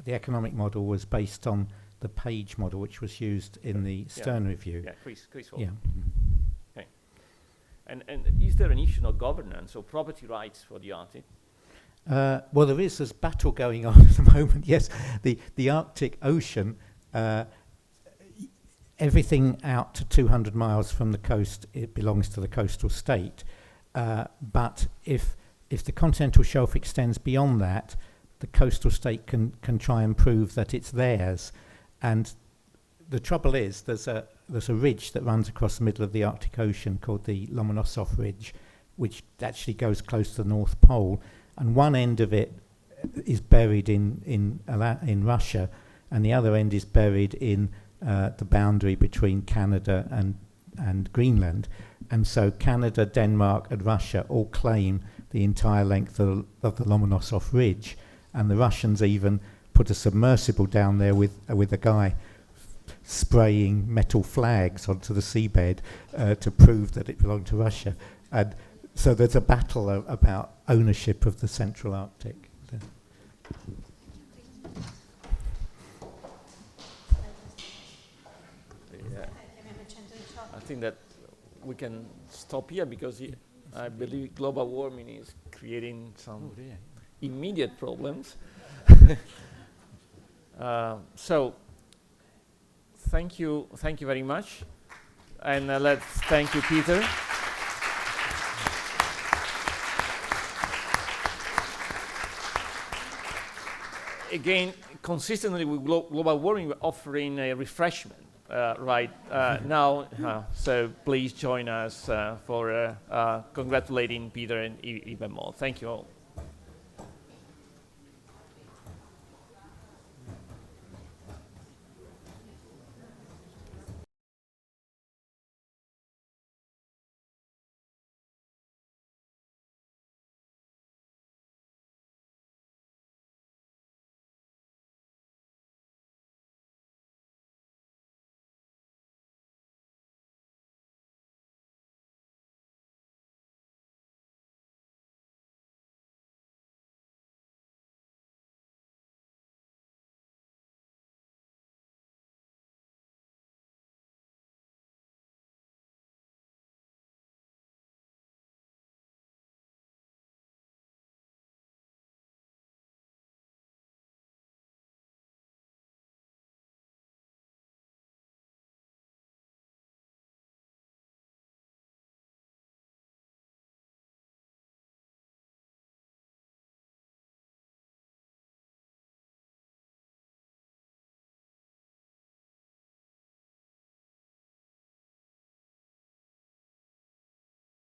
economic model was based on the Page model, which was used in the Stern review. Yeah, pre-sold. Yeah. Okay. And is there an issue of governance or property rights for the Arctic? Well, there's battle going on at the moment. Yes, the Arctic Ocean, everything out to 200 miles from the coast, it belongs to the coastal state. But if the continental shelf extends beyond that, the coastal state can try and prove that it's theirs. And the trouble is, there's a ridge that runs across the middle of the Arctic Ocean called the Lomonosov Ridge, which actually goes close to the North Pole. And one end of it is buried in Russia, and the other end is buried in the boundary between Canada and Greenland. And so Canada, Denmark, and Russia all claim the entire length of the Lomonosov Ridge, and the Russians even put a submersible down there with a guy spraying metal flags onto the seabed to prove that it belonged to Russia. And so there's a battle about ownership of the Central Arctic. Yeah. I think that we can stop here because I believe global warming is creating some immediate problems. So thank you very much, and let's thank you, Peter. Again, consistently with global warming, we're offering a refreshment right now. So please join us for congratulating Peter and even more. Thank you all.